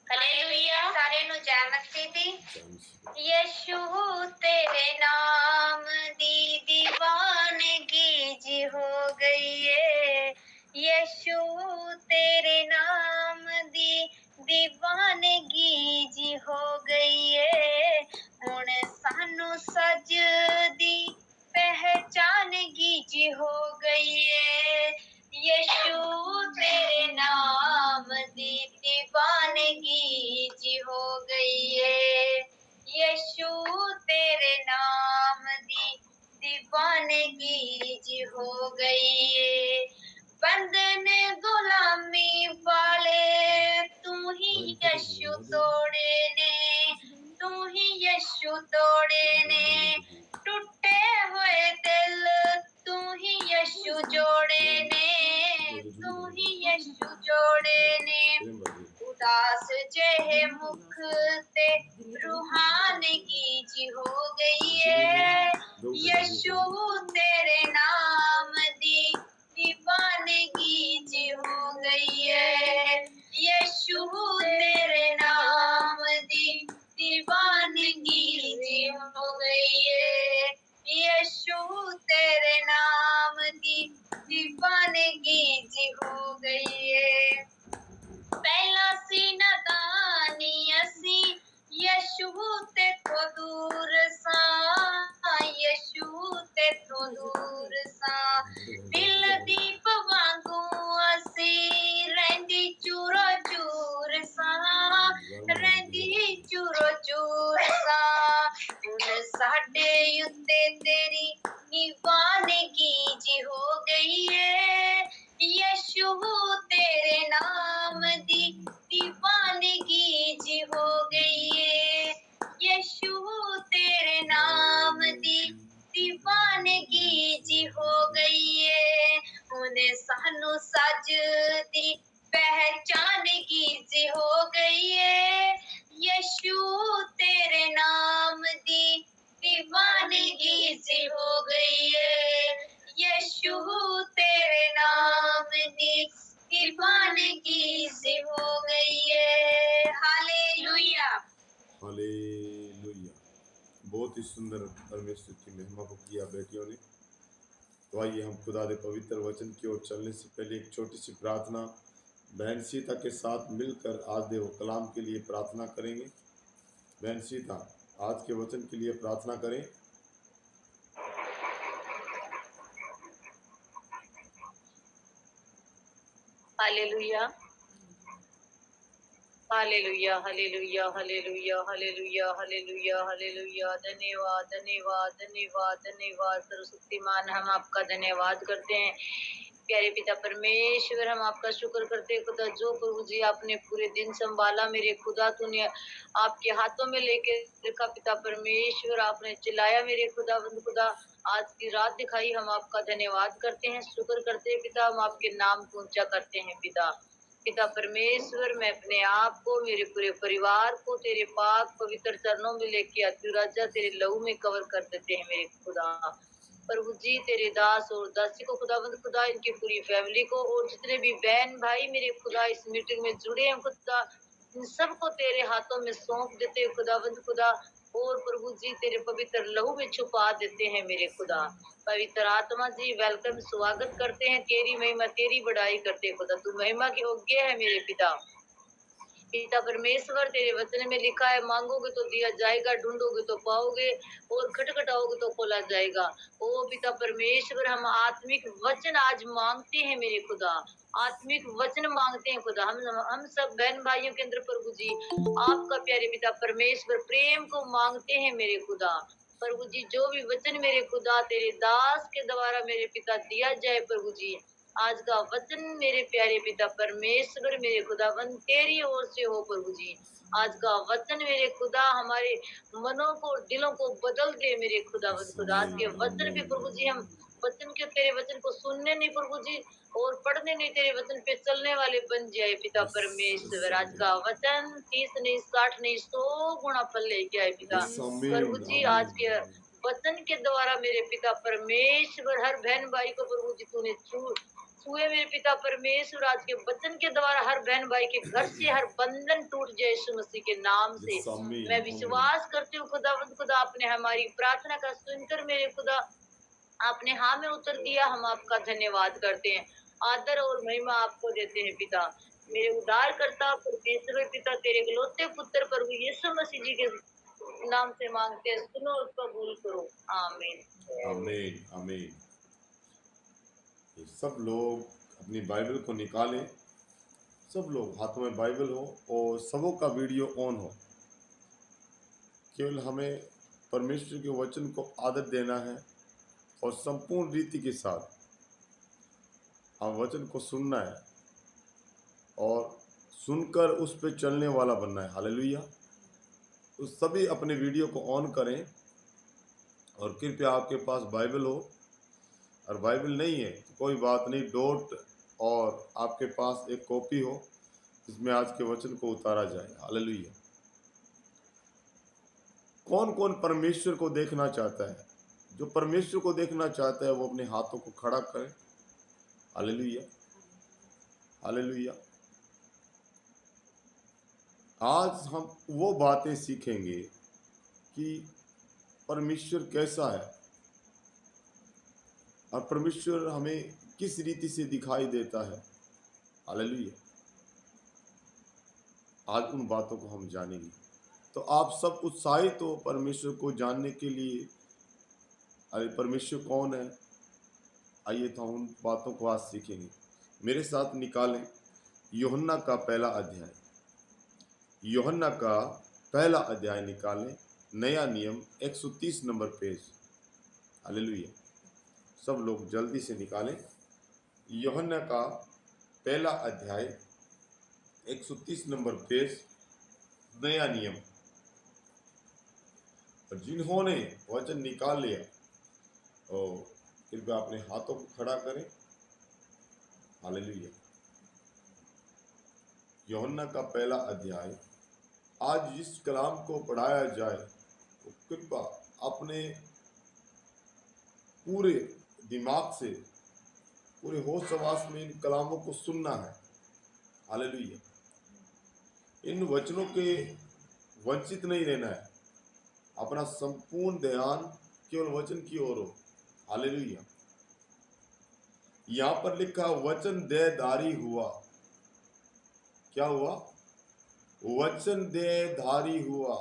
हालेलुया। सारे नु जय मसीह दी। जय मसीह। यीशु तेरे नाम दी दीवानगी जी हो गई है। यीशु तेरे नाम दी दीवानगी जी हो गई है। हुण सानू सजदी पहचानगी जी हो गई है। यीशु तेरे नाम दी दीवानगी जी हो गई है। यीशु तेरे नाम दी दीवानगी जी हो गई है। बंधन गुलामी वाले तू ही यीशु तोड़े ने, तू ही यीशु तोड़े ने। टूटे हुए दिल तू ही यीशु जोड़े ने, तू ही यीशु जोड़े ने। उदास जेहे मुख ते रूहानगी जी हो गई है। यीशु तेरे नाम दी दीवानगी जी हो गई है। यीशु तेरे नाम दी दीवानगी जी हो गई है। यीशु तेरे नाम दी दीवानगी जी हो गई है। पहला सी नादानी असी यीशु तेथों दूर सा, यीशु तेथों दूर सा। दिल दीप वांगू असी रहिंदी चूरो चूर सा, रहिंदी चूरो चूर सा। हुण साडे उत्ते तेरी दीवानगी जी हो गई है। यीशु तेरे नाम दी दीवानगी जी हो गई है। यीशु तेरे नाम दी दीवानगी जी हो गई है। उन्हें सानू सजदी पहचानगी जी हो गई है। यीशु तेरे नाम दी दीवानगी जी हो गई है। यीशु तेरे नाम दी दीवानगी से हो गई है। हालेलुया। हालेलुया। बहुत ही सुंदर परमेश्वर की महिमा को किया बेटियों ने। तो आइए हम खुदा के पवित्र वचन की ओर चलने से पहले एक छोटी सी प्रार्थना बहन सीता के साथ मिलकर आज देव कलाम के लिए प्रार्थना करेंगे। बहन सीता आज के वचन के लिए प्रार्थना करें। Hallelujah hallelujah hallelujah hallelujah hallelujah hallelujah hallelujah. धन्यवाद धन्यवाद धन्यवाद धन्यवाद सर्वशक्तिमान, हम आपका धन्यवाद करते हैं। प्यारे पिता परमेश्वर, हम आपका शुक्र करते हैं खुदा, जो प्रभु जी आपने पूरे दिन संभाला मेरे खुदा, तूने आपके हाथों में लेके रखा पिता परमेश्वर, आपने चिल्लाया मेरे खुदा बंद खुदा, आज की रात दिखाई, हम आपका धन्यवाद करते हैं, शुक्र करते हैं पिता, हम आपके नाम को ऊंचा करते हैं पिता। पिता परमेश्वर, मैं अपने आप को, मेरे पूरे परिवार को तेरे पाक पवित्र चरणों में लेके आती हूँ राजा, तेरे लहू में कवर कर देते हैं मेरे खुदा। प्रभु जी तेरे दास और दासी को खुदावंद खुदा, इनकी पूरी फैमिली को और जितने भी बहन भाई मेरे खुदा इस मीटिंग में जुड़े हैं खुदा, इन सबको तेरे हाथों में सौंप देते हैं खुदावंद खुदा, और प्रभु जी तेरे पवित्र लहू में छुपा देते हैं मेरे खुदा। पवित्र आत्मा जी वेलकम, स्वागत करते हैं, तेरी महिमा तेरी बड़ाई करते हैं खुदा, तू महिमा के योग्य है मेरे पिता। पिता परमेश्वर, तेरे वचन में लिखा है, मांगोगे तो दिया जाएगा, ढूंढोगे तो पाओगे, और खटखटाओगे तो खोला जाएगा। ओ पिता परमेश्वर, हम आत्मिक वचन आज मांगते हैं मेरे खुदा, आत्मिक वचन मांगते हैं खुदा, हम सब बहन भाइयों के अंदर प्रभु जी आपका प्यारे पिता परमेश्वर प्रेम को मांगते हैं मेरे खुदा। प्रभु जी जो भी वचन मेरे खुदा तेरे दास के द्वारा मेरे पिता दिया जाए प्रभु जी, आज का वचन मेरे प्यारे पिता परमेश्वर मेरे खुदावन तेरी ओर से हो प्रभु जी। आज का वचन मेरे खुदा हमारे मनों को दिलों को बदल दे मेरे खुदावन खुदा। आज के वचन भी प्रभु जी हम वचन के तेरे वचन को सुनने नहीं प्रभु जी और पढ़ने नहीं, तेरे वचन पे चलने वाले बन जाए पिता परमेश्वर। आज का वचन 30 नहीं 60 नहीं 100 गुना फल लेके आए पिता प्रभु जी। आज के वचन के द्वारा मेरे पिता परमेश्वर हर बहन भाई को प्रभु जी तूने छुए मेरे पिता परमेश्वर। आज के वचन के द्वारा हर बहन भाई के घर से हर बंधन टूट जाए यीशु मसीह के नाम से। मैं विश्वास करती हूँ खुदावंद खुदा, आपने हमारी प्रार्थना का सुनकर मेरे खुदा आपने हाँ में उत्तर दिया। हम आपका धन्यवाद करते हैं, आदर और महिमा आपको देते हैं पिता। मेरे उद्धारकर्ता परमेश्वर पिता, तेरे इकलौते पुत्र प्रभु यीशु मसीह जी के नाम से मांगते हैं, सुनो और कबूल करो। आमीन आमीन आमीन। सब लोग अपनी बाइबल को निकालें, सब लोग हाथों में बाइबल हो और सबों का वीडियो ऑन हो। केवल हमें परमेश्वर के वचन को आदर देना है और संपूर्ण रीति के साथ हम वचन को सुनना है और सुनकर उस पर चलने वाला बनना है। हालेलुया। तो सभी अपने वीडियो को ऑन करें और कृपया आपके पास बाइबल हो, और बाइबल नहीं है तो कोई बात नहीं, डॉट और आपके पास एक कॉपी हो जिसमें आज के वचन को उतारा जाए। हालेलुया। कौन कौन परमेश्वर को देखना चाहता है? जो परमेश्वर को देखना चाहता है वो अपने हाथों को खड़ा करे। Hallelujah hallelujah. आज हम वो बातें सीखेंगे कि परमेश्वर कैसा है और परमेश्वर हमें किस रीति से दिखाई देता है। हालेलुया। आज उन बातों को हम जानेंगे। तो आप सब उत्साहित हो परमेश्वर को जानने के लिए। अरे परमेश्वर कौन है, आइए तो उन बातों को आज सीखेंगे। मेरे साथ निकालें यूहन्ना का पहला अध्याय। यूहन्ना का पहला अध्याय निकालें, नया नियम 130 नंबर पेज। हालेलुया। सब लोग जल्दी से निकालें यूहन्ना का पहला अध्याय 130 नंबर पेज, नया नियम। और जिन्होंने वचन निकाल लिया और कृपया अपने हाथों को खड़ा करें। हालेलुया। यूहन्ना का पहला अध्याय। आज जिस कलाम को पढ़ाया जाए तो कृपया अपने पूरे दिमाग से, पूरे होश हवास में इन कलामों को सुनना है। हालेलुया। इन वचनों के वंचित नहीं रहना है। अपना संपूर्ण ध्यान केवल वचन की ओर हो। हालेलुया। यहां पर लिखा वचन देहधारी हुआ। क्या हुआ? वचन देहधारी हुआ।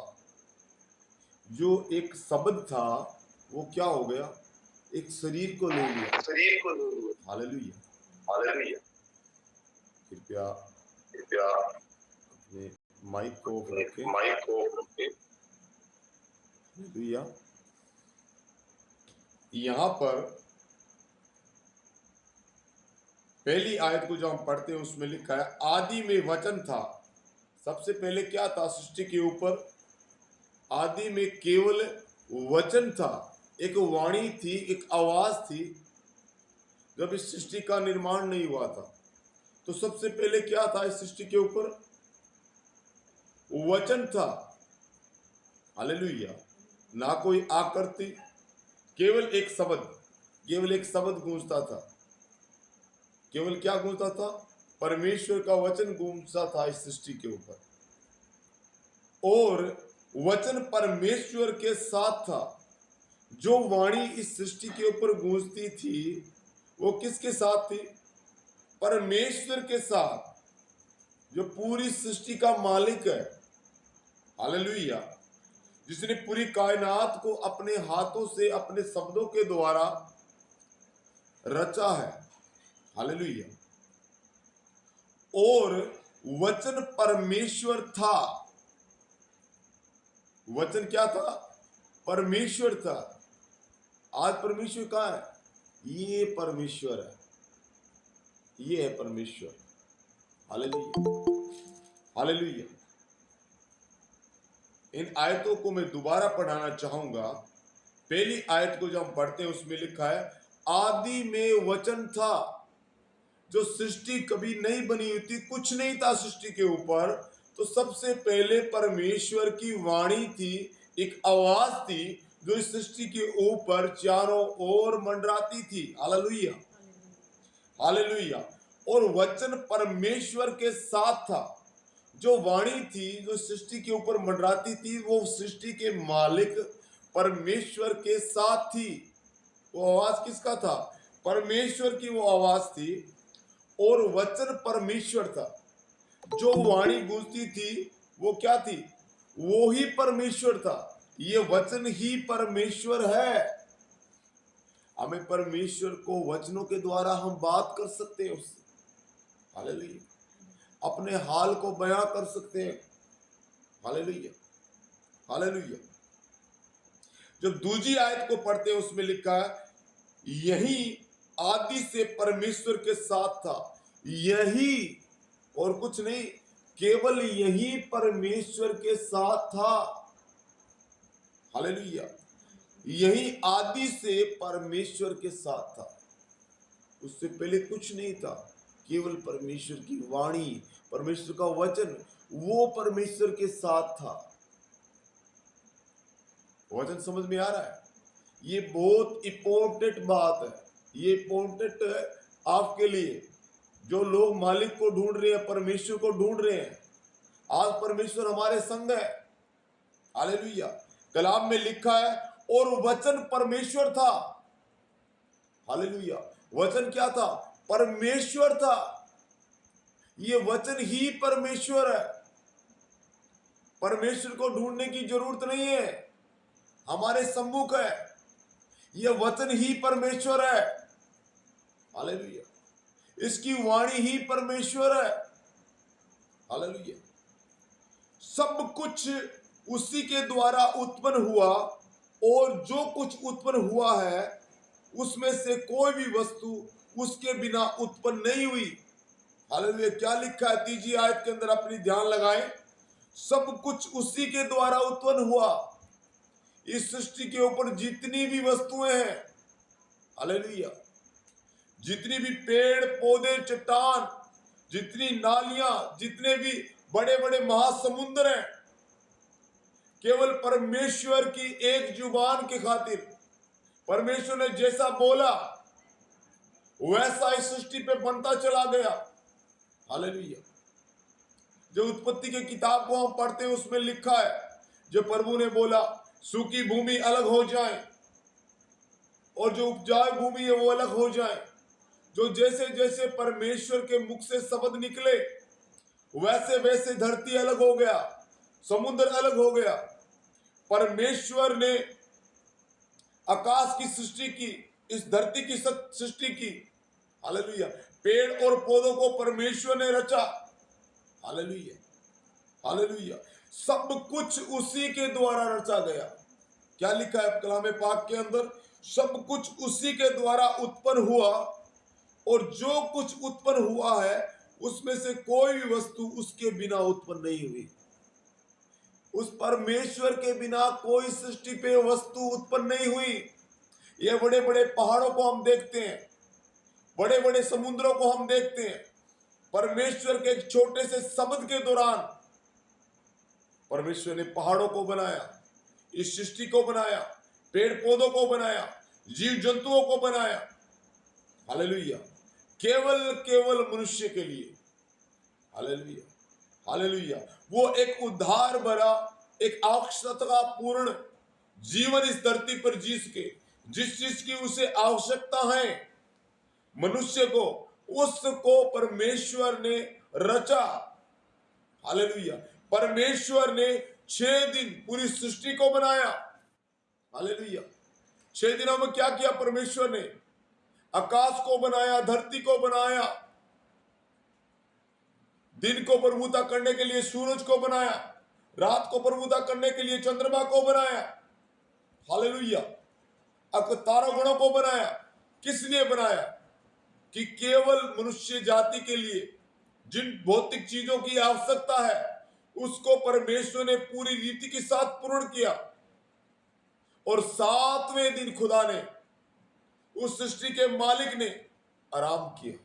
जो एक शब्द था वो क्या हो गया? एक शरीर को ले लिया। Hallelujah hallelujah. कृपया अपने माइक को रखें। हालेलुया। यहाँ पर पहली आयत को जो हम पढ़ते हैं उसमें लिखा है आदि में वचन था। सबसे पहले क्या था सृष्टि के ऊपर? आदि में केवल वचन था, एक वाणी थी, एक आवाज थी। जब इस सृष्टि का निर्माण नहीं हुआ था तो सबसे पहले क्या था इस सृष्टि के ऊपर? वचन था। हालेलुया। ना कोई आकृति, केवल एक शब्द गूंजता था। केवल क्या गूंजता था? परमेश्वर का वचन गूंजता था इस सृष्टि के ऊपर। और वचन परमेश्वर के साथ था। जो वाणी इस सृष्टि के ऊपर गूंजती थी वो किसके साथ थी? परमेश्वर के साथ, जो पूरी सृष्टि का मालिक है। हालेलुया। जिसने पूरी कायनात को अपने हाथों से, अपने शब्दों के द्वारा रचा है। हालेलुया। और वचन परमेश्वर था। वचन क्या था? परमेश्वर था। आज परमेश्वर कहाँ है? ये परमेश्वर है, ये है परमेश्वर। Hallelujah hallelujah. इन आयतों को मैं दोबारा पढ़ाना चाहूंगा। पहली आयत को जब हम पढ़ते हैं उसमें लिखा है आदि में वचन था। जो सृष्टि कभी नहीं बनी हुई थी, कुछ नहीं था सृष्टि के ऊपर, तो सबसे पहले परमेश्वर की वाणी थी, एक आवाज थी जो इस सृष्टि के ऊपर चारों ओर मंडराती थी। Hallelujah, hallelujah. और वचन परमेश्वर के साथ था। जो वाणी थी जो सृष्टि के ऊपर मंडराती थी, वो सृष्टि के मालिक परमेश्वर के साथ थी। वो आवाज किसका था? परमेश्वर की वो आवाज थी। और वचन परमेश्वर था। जो वाणी गूंजती थी वो क्या थी? वो ही परमेश्वर था। ये वचन ही परमेश्वर है। हमें परमेश्वर को वचनों के द्वारा हम बात कर सकते हैं उससे। हालेलुया। अपने हाल को बयां कर सकते हैं। Hallelujah, hallelujah. जब दूसरी आयत को पढ़ते हैं उसमें लिखा है, यही आदि से परमेश्वर के साथ था। यही और कुछ नहीं, केवल यही परमेश्वर के साथ था। हालेलुया। यही आदि से परमेश्वर के साथ था। उससे पहले कुछ नहीं था, केवल परमेश्वर की वाणी, परमेश्वर का वचन, वो परमेश्वर के साथ था। वचन समझ में आ रहा है? ये बहुत इंपॉर्टेंट बात है। ये इंपॉर्टेंट है आपके लिए जो लोग मालिक को ढूंढ रहे हैं, परमेश्वर को ढूंढ रहे हैं। आज परमेश्वर हमारे संग है। हालेलुया। कलाम में लिखा है, और वचन परमेश्वर था। हालेलुया। वचन क्या था? परमेश्वर था। ये वचन ही परमेश्वर है। परमेश्वर को ढूंढने की जरूरत नहीं है, हमारे सम्मुख है। यह वचन ही परमेश्वर है। हालेलुया। इसकी वाणी ही परमेश्वर है। हालेलुया। सब कुछ उसी के द्वारा उत्पन्न हुआ, और जो कुछ उत्पन्न हुआ है उसमें से कोई भी वस्तु उसके बिना उत्पन्न नहीं हुई। हालेलुया। क्या लिखा है तीसरी आयत के अंदर? अपनी ध्यान लगाएं। सब कुछ उसी के द्वारा उत्पन्न हुआ। इस सृष्टि के ऊपर जितनी भी वस्तुएं हैं, हालेलुया, जितनी भी पेड़ पौधे, चट्टान, जितनी नालियां, जितने भी बड़े बड़े महासमुद्र हैं, केवल परमेश्वर की एक जुबान के खातिर परमेश्वर ने जैसा बोला वैसा इस सृष्टि पे बनता चला गया। हालेलुया। जो उत्पत्ति की किताब को हम पढ़ते हैं उसमें लिखा है, जो प्रभु ने बोला सूखी भूमि अलग हो जाए और जो उपजाऊ भूमि है वो अलग हो जाए। जो जैसे जैसे परमेश्वर के मुख से शब्द निकले वैसे वैसे धरती अलग हो गया, समुद्र अलग हो गया। परमेश्वर ने आकाश की सृष्टि की, इस धरती की सृष्टि की। हालेलुया। पेड़ और पौधों को परमेश्वर ने रचा। Hallelujah, hallelujah. सब कुछ उसी के द्वारा रचा गया। क्या लिखा है कलाम पाक के अंदर? सब कुछ उसी के द्वारा उत्पन्न हुआ, और जो कुछ उत्पन्न हुआ है उसमें से कोई भी वस्तु उसके बिना उत्पन्न नहीं हुई। उस परमेश्वर के बिना कोई सृष्टि पे वस्तु उत्पन्न नहीं हुई। ये बड़े बड़े पहाड़ों को हम देखते हैं, बड़े बड़े समुद्रों को हम देखते हैं। परमेश्वर के एक छोटे से शब्द के दौरान परमेश्वर ने पहाड़ों को बनाया, इस सृष्टि को बनाया, पेड़ पौधों को बनाया, जीव जंतुओं को बनाया। हालेलुया। केवल केवल मनुष्य के लिए। Hallelujah, hallelujah. वो एक उद्धार भरा, एक आवश्यकता पूर्ण जीवन इस धरती पर जी सके। जिस चीज की उसे आवश्यकता है मनुष्य को, उसको परमेश्वर ने रचा। हालेलुया। परमेश्वर ने 6 दिन पूरी सृष्टि को बनाया। हालेलुया। 6 दिनों में क्या किया परमेश्वर ने? आकाश को बनाया, धरती को बनाया, दिन को प्रभुता करने के लिए सूरज को बनाया, रात को प्रभुता करने के लिए चंद्रमा को बनाया। हालेलुया। तारागणों को बनाया। किस लिए बनाया? कि केवल मनुष्य जाति के लिए जिन भौतिक चीजों की आवश्यकता है उसको परमेश्वर ने पूरी रीति के साथ पूर्ण किया। और 7वें दिन खुदा ने उस सृष्टि के मालिक ने आराम किया।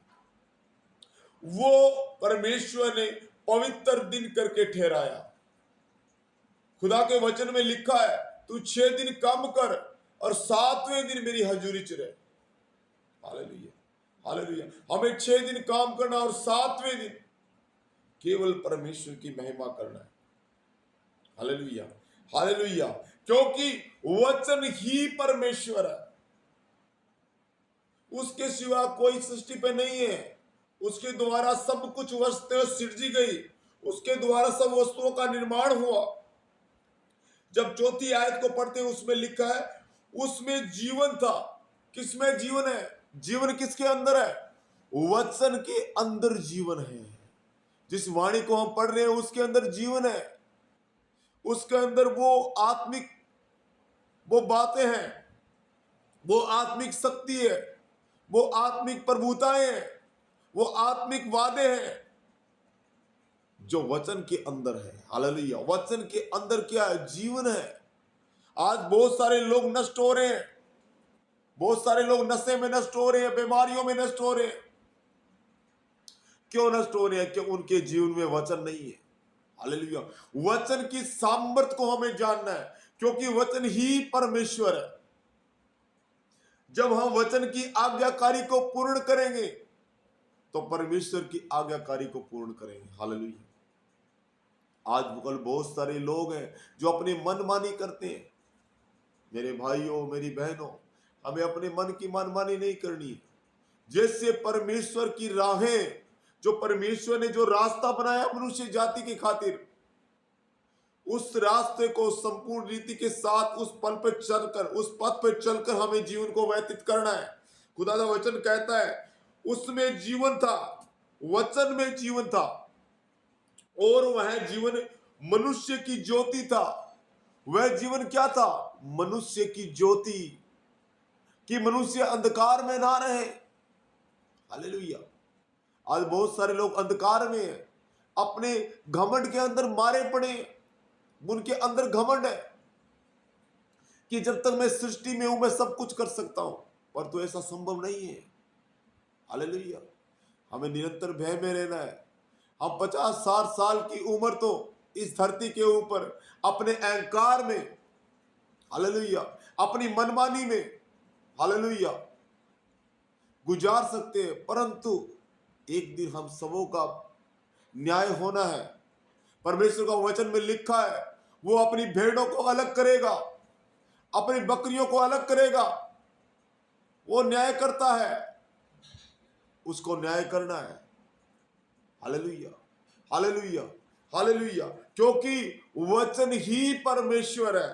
वो परमेश्वर ने पवित्र दिन करके ठहराया। खुदा के वचन में लिखा है, तू 6 दिन काम कर और 7वें दिन मेरी हजूरी च रहे। Hallelujah, hallelujah. हमें 6 दिन काम करना और 7वें दिन केवल परमेश्वर की महिमा करना है। Hallelujah, hallelujah. क्योंकि वचन ही परमेश्वर है, उसके सिवा कोई सृष्टि पे नहीं है। उसके द्वारा सब कुछ वस्तुएं सृजी गई, उसके द्वारा सब वस्तुओं का निर्माण हुआ। जब 4थी आयत को पढ़ते हैं उसमें लिखा है, उसमें जीवन था। किसमें जीवन है? जीवन किसके अंदर है? वचन के अंदर जीवन है। जिस वाणी को हम पढ़ रहे हैं उसके अंदर जीवन है। उसके अंदर वो बातें हैं, वो आत्मिक शक्ति है, वो आत्मिक प्रभुताएं हैं, वो आत्मिक वादे हैं जो वचन के अंदर है। हालेलुया। वचन के अंदर क्या है? जीवन है। आज बहुत सारे लोग नष्ट हो रहे हैं, बहुत सारे लोग नशे में नष्ट हो रहे हैं, बीमारियों में नष्ट हो रहे हैं। क्यों नष्ट हो रहे हैं? क्योंकि उनके जीवन में वचन नहीं है। हालेलुया। वचन की सामर्थ्य को हमें जानना है, क्योंकि वचन ही परमेश्वर है। जब हम वचन की आज्ञाकारी को पूर्ण करेंगे तो परमेश्वर की आज्ञाकारी को पूर्ण करेंगे। हालेलुया। आज कल बहुत सारे लोग हैं जो अपनी मनमानी करते हैं। मेरे भाइयों, मेरी बहनों, हमें अपने मन की मनमानी नहीं करनी। जैसे परमेश्वर की राहें, जो परमेश्वर ने जो रास्ता बनाया मनुष्य जाति की खातिर, उस रास्ते को संपूर्ण रीति के साथ उस पल पर चलकर, उस पथ पर चलकर हमें जीवन को व्यतीत करना है। खुदा का वचन कहता है, उसमें जीवन था, वचन में जीवन था, और वह जीवन मनुष्य की ज्योति था। वह जीवन क्या था? मनुष्य की ज्योति, कि मनुष्य अंधकार में ना रहे। हालेलुया। आज बहुत सारे लोग अंधकार में हैं, अपने घमंड के अंदर मारे पड़े। उनके अंदर घमंड है कि जब तक मैं सृष्टि में हूं मैं सब कुछ कर सकता हूं, पर तो ऐसा संभव नहीं है। हालेलुया। हमें निरंतर भय में रहना है। हम 50-60 साल की उम्र तो इस धरती के ऊपर अपने अहंकार में, हालेलुया, अपनी मनमानी में, हालेलुया, गुजार सकते हैं, परंतु एक दिन हम सबों का न्याय होना है। परमेश्वर का वचन में लिखा है, वो अपनी भेड़ों को अलग करेगा, अपनी बकरियों को अलग करेगा। वो न्याय करता है, उसको न्याय करना है। Hallelujah, hallelujah, hallelujah. क्योंकि वचन ही परमेश्वर है।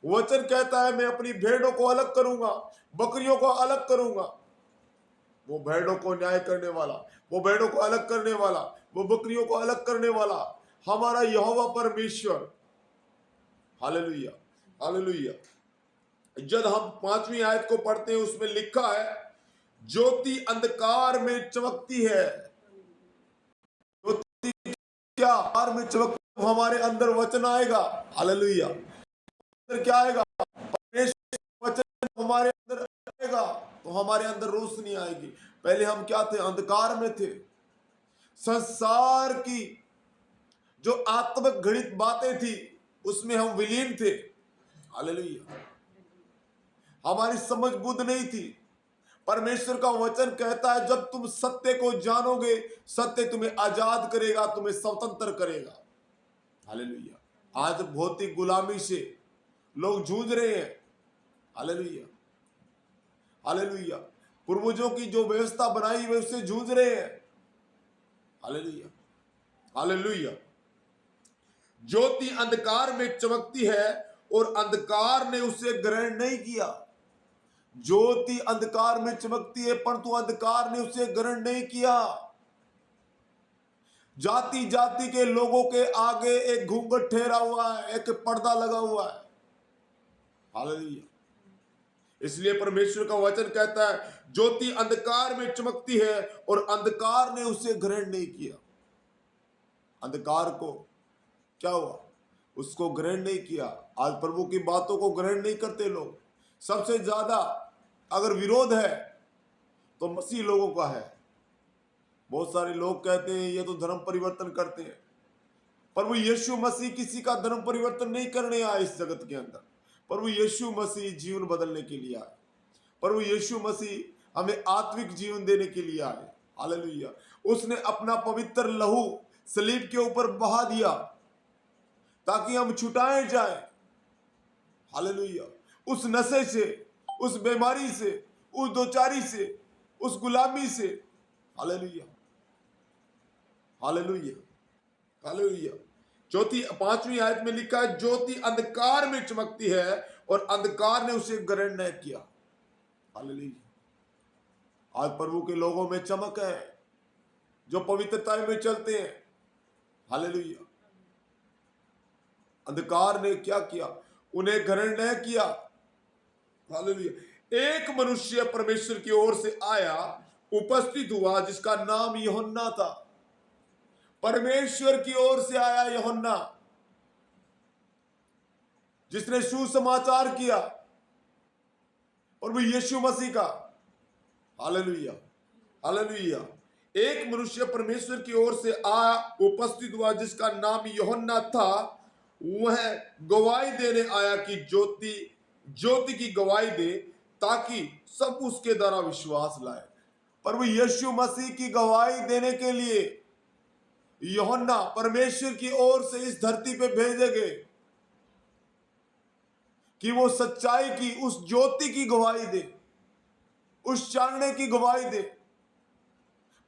वचन कहता है, मैं अपनी भेड़ों को अलग करूंगा, बकरियों को अलग करूंगा। वो भेड़ों को न्याय करने वाला, वो भेड़ों को अलग करने वाला, वो बकरियों को अलग करने वाला हमारा यहोवा परमेश्वर। Hallelujah, hallelujah. जब हम 5वीं आयत को पढ़ते हैं उसमें लिखा है, ज्योति अंधकार में चमकती है। ज्योति क्या? अंधकार में चमकती, हमारे अंदर वचन आएगा। हालेलुया। अंदर क्या आएगा? परमेश्वर वचन हमारे अंदर आएगा तो हमारे अंदर रोशनी आएगी। पहले हम क्या थे? अंधकार में थे। संसार की जो आत्मिक गणित बातें थी उसमें हम विलीन थे। हालेलुया। हमारी समझ बुद्ध नहीं थी। परमेश्वर का वचन कहता है, जब तुम सत्य को जानोगे, सत्य तुम्हें आजाद करेगा, तुम्हें स्वतंत्र करेगा। हालेलुया। आज भौतिक गुलामी से लोग जूझ रहे हैं। Hallelujah, hallelujah. पूर्वजों की जो व्यवस्था बनाई हुई उससे जूझ रहे हैं। Hallelujah, hallelujah. ज्योति अंधकार में चमकती है और अंधकार ने उसे ग्रहण नहीं किया। ज्योति अंधकार में चमकती है परंतु अंधकार ने उसे ग्रहण नहीं किया। जाति जाति के लोगों के आगे एक घूंघट ठहरा हुआ है, एक पर्दा लगा हुआ है। हालेलुया। इसलिए परमेश्वर का वचन कहता है, ज्योति अंधकार में चमकती है और अंधकार ने उसे ग्रहण नहीं किया। अंधकार को क्या हुआ? उसको ग्रहण नहीं किया। आज प्रभु की बातों को ग्रहण नहीं करते लोग। सबसे ज्यादा अगर विरोध है तो मसीह लोगों का है। बहुत सारे लोग कहते हैं ये तो धर्म परिवर्तन करते हैं। प्रभु यीशु मसीह किसी का धर्म परिवर्तन नहीं करने आए इस जगत के अंदर। प्रभु यीशु मसीह जीवन बदलने के लिए आए। प्रभु यीशु मसीह हमें आत्मिक जीवन देने के लिए आए। हालेलुया। उसने अपना पवित्र लहू सलीब के ऊपर बहा दिया ताकि हम छुटाए जाए। हालेलुया। उस नशे से, उस बीमारी से, उस दोचारी से, उस गुलामी से। Hallelujah, hallelujah, hallelujah. चौथी 5वीं आयत में लिखा है, ज्योति अंधकार में चमकती है और अंधकार ने उसे ग्रहण न किया। हालेलुया। आज प्रभु के लोगों में चमक है जो पवित्रता में चलते हैं। हालेलुया। अंधकार ने क्या किया? उन्हें ग्रहण न किया। हालेलुया। एक मनुष्य परमेश्वर की ओर से आया, उपस्थित हुआ, जिसका नाम यूहन्ना था। परमेश्वर की ओर से आया यूहन्ना, जिसने सुसमाचार किया प्रभु यीशु मसीह का। Hallelujah, hallelujah. एक मनुष्य परमेश्वर की ओर से आया, उपस्थित हुआ, जिसका नाम यूहन्ना था। वह गवाही देने आया कि ज्योति की गवाही दे, ताकि सब उसके द्वारा विश्वास लाए। प्रभु यीशु मसीह की गवाही देने के लिए यूहन्ना परमेश्वर की ओर से इस धरती पे भेजे गए कि वो सच्चाई की, उस ज्योति की गवाही दे, उस चानने की गवाही दे।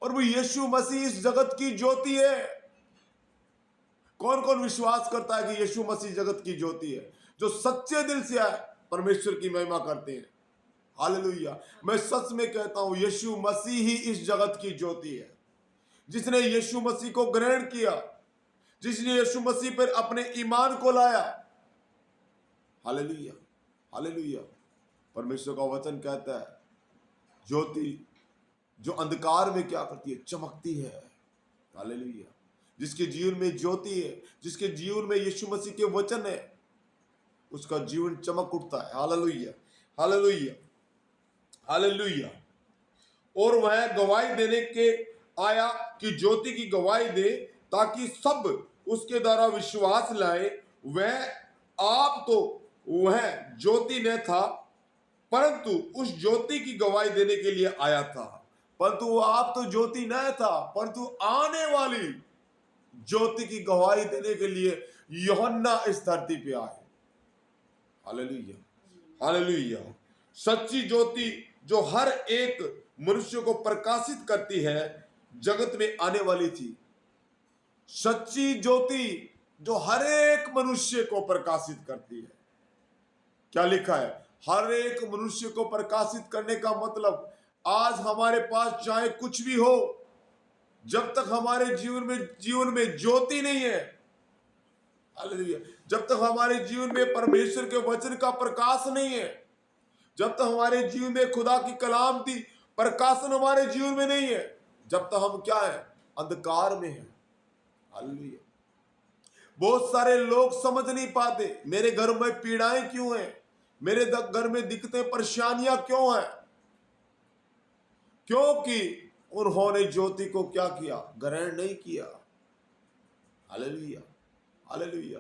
प्रभु यीशु मसीह इस जगत की ज्योति है। कौन कौन विश्वास करता है कि यीशु मसीह जगत की ज्योति है? जो सच्चे दिल से आए परमेश्वर की महिमा करते हैं। हालेलुया। मैं सच में कहता हूं, यीशु मसीह ही इस जगत की ज्योति है। जिसने यीशु मसीह को ग्रहण किया, जिसने यीशु मसीह पर अपने ईमान को लाया। Hallelujah, hallelujah. परमेश्वर का वचन कहता है, ज्योति जो अंधकार में क्या करती है? चमकती है। हालेलुया। जिसके जीवन में ज्योति है, जिसके जीवन में यीशु मसीह के वचन है, उसका जीवन चमक उठता है। Hallelujah, hallelujah, hallelujah. और वह गवाही देने के आया कि ज्योति की गवाही दे, ताकि सब उसके द्वारा विश्वास लाए। वह आप तो वह ज्योति न था, परंतु उस ज्योति की गवाही देने के लिए आया था। परंतु वो आप तो ज्योति न था, परंतु आने वाली ज्योति की गवाही देने के लिए यूहन्ना इस धरती पे आए। Hallelujah, hallelujah. सच्ची ज्योति जो हर एक मनुष्य को प्रकाशित करती है, जगत में आने वाली थी। सच्ची ज्योति जो हर एक मनुष्य को प्रकाशित करती है। क्या लिखा है? हर एक मनुष्य को प्रकाशित करने का मतलब, आज हमारे पास चाहे कुछ भी हो, जब तक हमारे जीवन में ज्योति नहीं है, हालेलुया, जब तक हमारे जीवन में परमेश्वर के वचन का प्रकाश नहीं है, जब तक हमारे जीवन में खुदा की कलाम की प्रकाशन हमारे जीवन में नहीं है, जब तक हम क्या है? अंधकार में है। हालेलुया। बहुत सारे लोग समझ नहीं पाते, मेरे घर में पीड़ाएं क्यों हैं, मेरे घर में दिक्कतें परेशानियां क्यों हैं? क्योंकि उन्होंने ज्योति को क्या किया? ग्रहण नहीं किया। Hallelujah, hallelujah.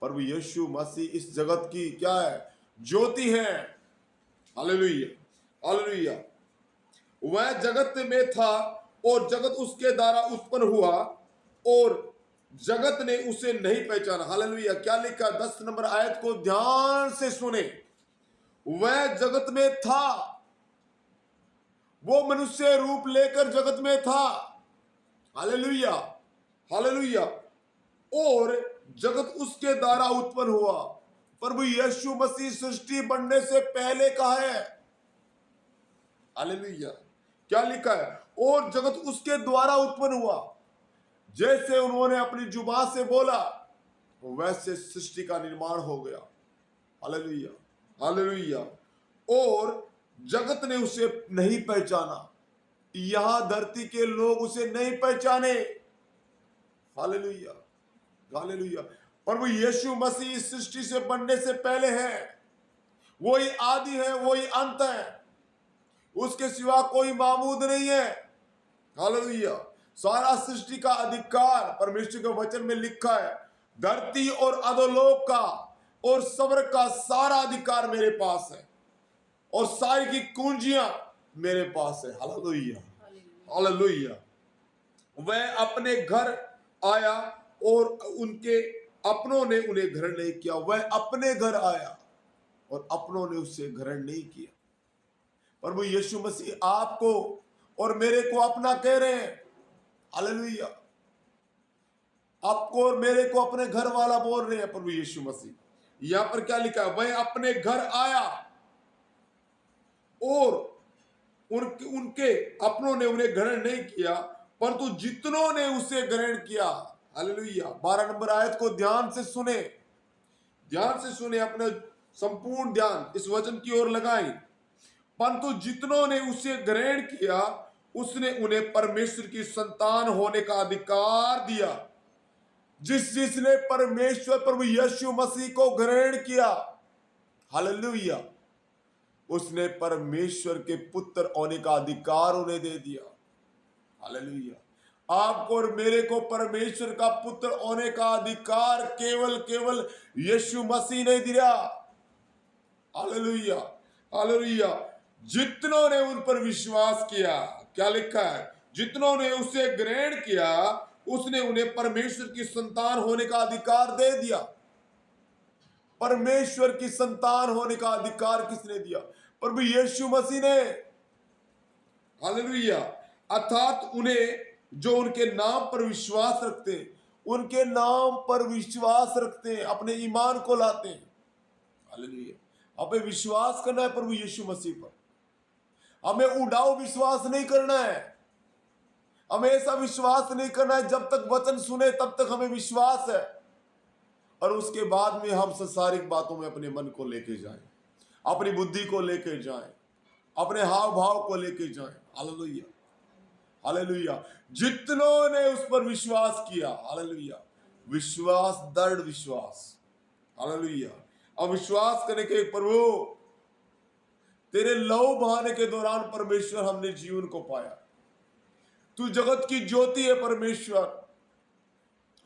प्रभु यीशु मसीह इस जगत की क्या है? ज्योति है। Hallelujah, hallelujah. वह जगत में था और जगत उसके द्वारा उत्पन्न हुआ और जगत ने उसे नहीं पहचाना। हालेलुया। क्या लिखा? 10 नंबर आयत को ध्यान से सुने। वह जगत में था, वो मनुष्य रूप लेकर जगत में था। Hallelujah, hallelujah. और जगत उसके द्वारा उत्पन्न हुआ। प्रभु यीशु मसीह सृष्टि बनने से पहले का है। हालेलुया। क्या लिखा है? और जगत उसके द्वारा उत्पन्न हुआ। जैसे उन्होंने अपनी जुबान से बोला, वैसे सृष्टि का निर्माण हो गया। Hallelujah, hallelujah. और जगत ने उसे नहीं पहचाना। यहां धरती के लोग उसे नहीं पहचाने। Hallelujah, hallelujah. प्रभु यीशु मसीह इस सृष्टि से बनने से पहले है। वही आदि है, वही अंत है, उसके सिवा कोई माबूद नहीं है। हालेलुया। सारा सृष्टि का अधिकार परमेश्वर के वचन में लिखा है। धरती और अधोलोक का और स्वर्ग का सारा अधिकार मेरे पास है और सारी की कुंजियां मेरे पास है। Hallelujah, hallelujah. वह अपने घर आया और उनके अपनों ने उन्हें ग्रहण नहीं किया। वह अपने घर आया और अपनों ने उससे ग्रहण नहीं किया। प्रभु यीशु मसीह आपको और मेरे को अपना कह रहे हैं। हालेलुया। आपको और मेरे को अपने घर वाला बोल रहे हैं प्रभु यीशु मसीह। यहां पर क्या लिखा है? वह अपने घर आया और उनके अपनों ने उन्हें ग्रहण नहीं किया, परंतु जितनों ने उसे ग्रहण किया। हालेलुया। 12 नंबर आयत को ध्यान से सुने, ध्यान से सुने, अपने संपूर्ण ध्यान इस वचन की ओर लगाएं। परंतु जितनों ने उसे ग्रहण किया, उसने उन्हें परमेश्वर की संतान होने का अधिकार दिया। जिसने परमेश्वर प्रभु यीशु मसीह को ग्रहण किया, हालेलुया, उसने परमेश्वर के पुत्र होने का अधिकार उन्हें दे दिया। हालेलुया। आपको और मेरे को परमेश्वर का पुत्र होने का अधिकार केवल यीशु मसीह ने दिया। Hallelujah, hallelujah. जितनों ने उन पर विश्वास किया, क्या लिखा है? जितनों ने उसे ग्रहण किया, उसने उन्हें परमेश्वर की संतान होने का अधिकार दे दिया। परमेश्वर की संतान होने का अधिकार किसने दिया? प्रभु यीशु मसीह ने। हालेलुया। अर्थात उन्हें जो उनके नाम पर विश्वास रखते हैं, उनके नाम पर विश्वास रखते हैं, अपने ईमान को लाते हैं। हालेलुया। हमें विश्वास करना है प्रभु यीशु मसीह पर। हमें उड़ाऊ विश्वास नहीं करना है। हमें ऐसा विश्वास नहीं करना है जब तक वचन सुने तब तक हमें विश्वास है, और उसके बाद में हम संसारिक बातों में अपने मन को लेके जाएं, अपनी बुद्धि को लेके जाएं, अपने हाव भाव को लेके जाएं। Hallelujah, hallelujah. जितनों ने उस पर विश्वास किया, हालेलुया, विश्वास, दृढ़ विश्वास। हालेलुया। अब विश्वास करने के, प्रभु तेरे लहू बहाने के दौरान परमेश्वर हमने जीवन को पाया। तू जगत की ज्योति है परमेश्वर।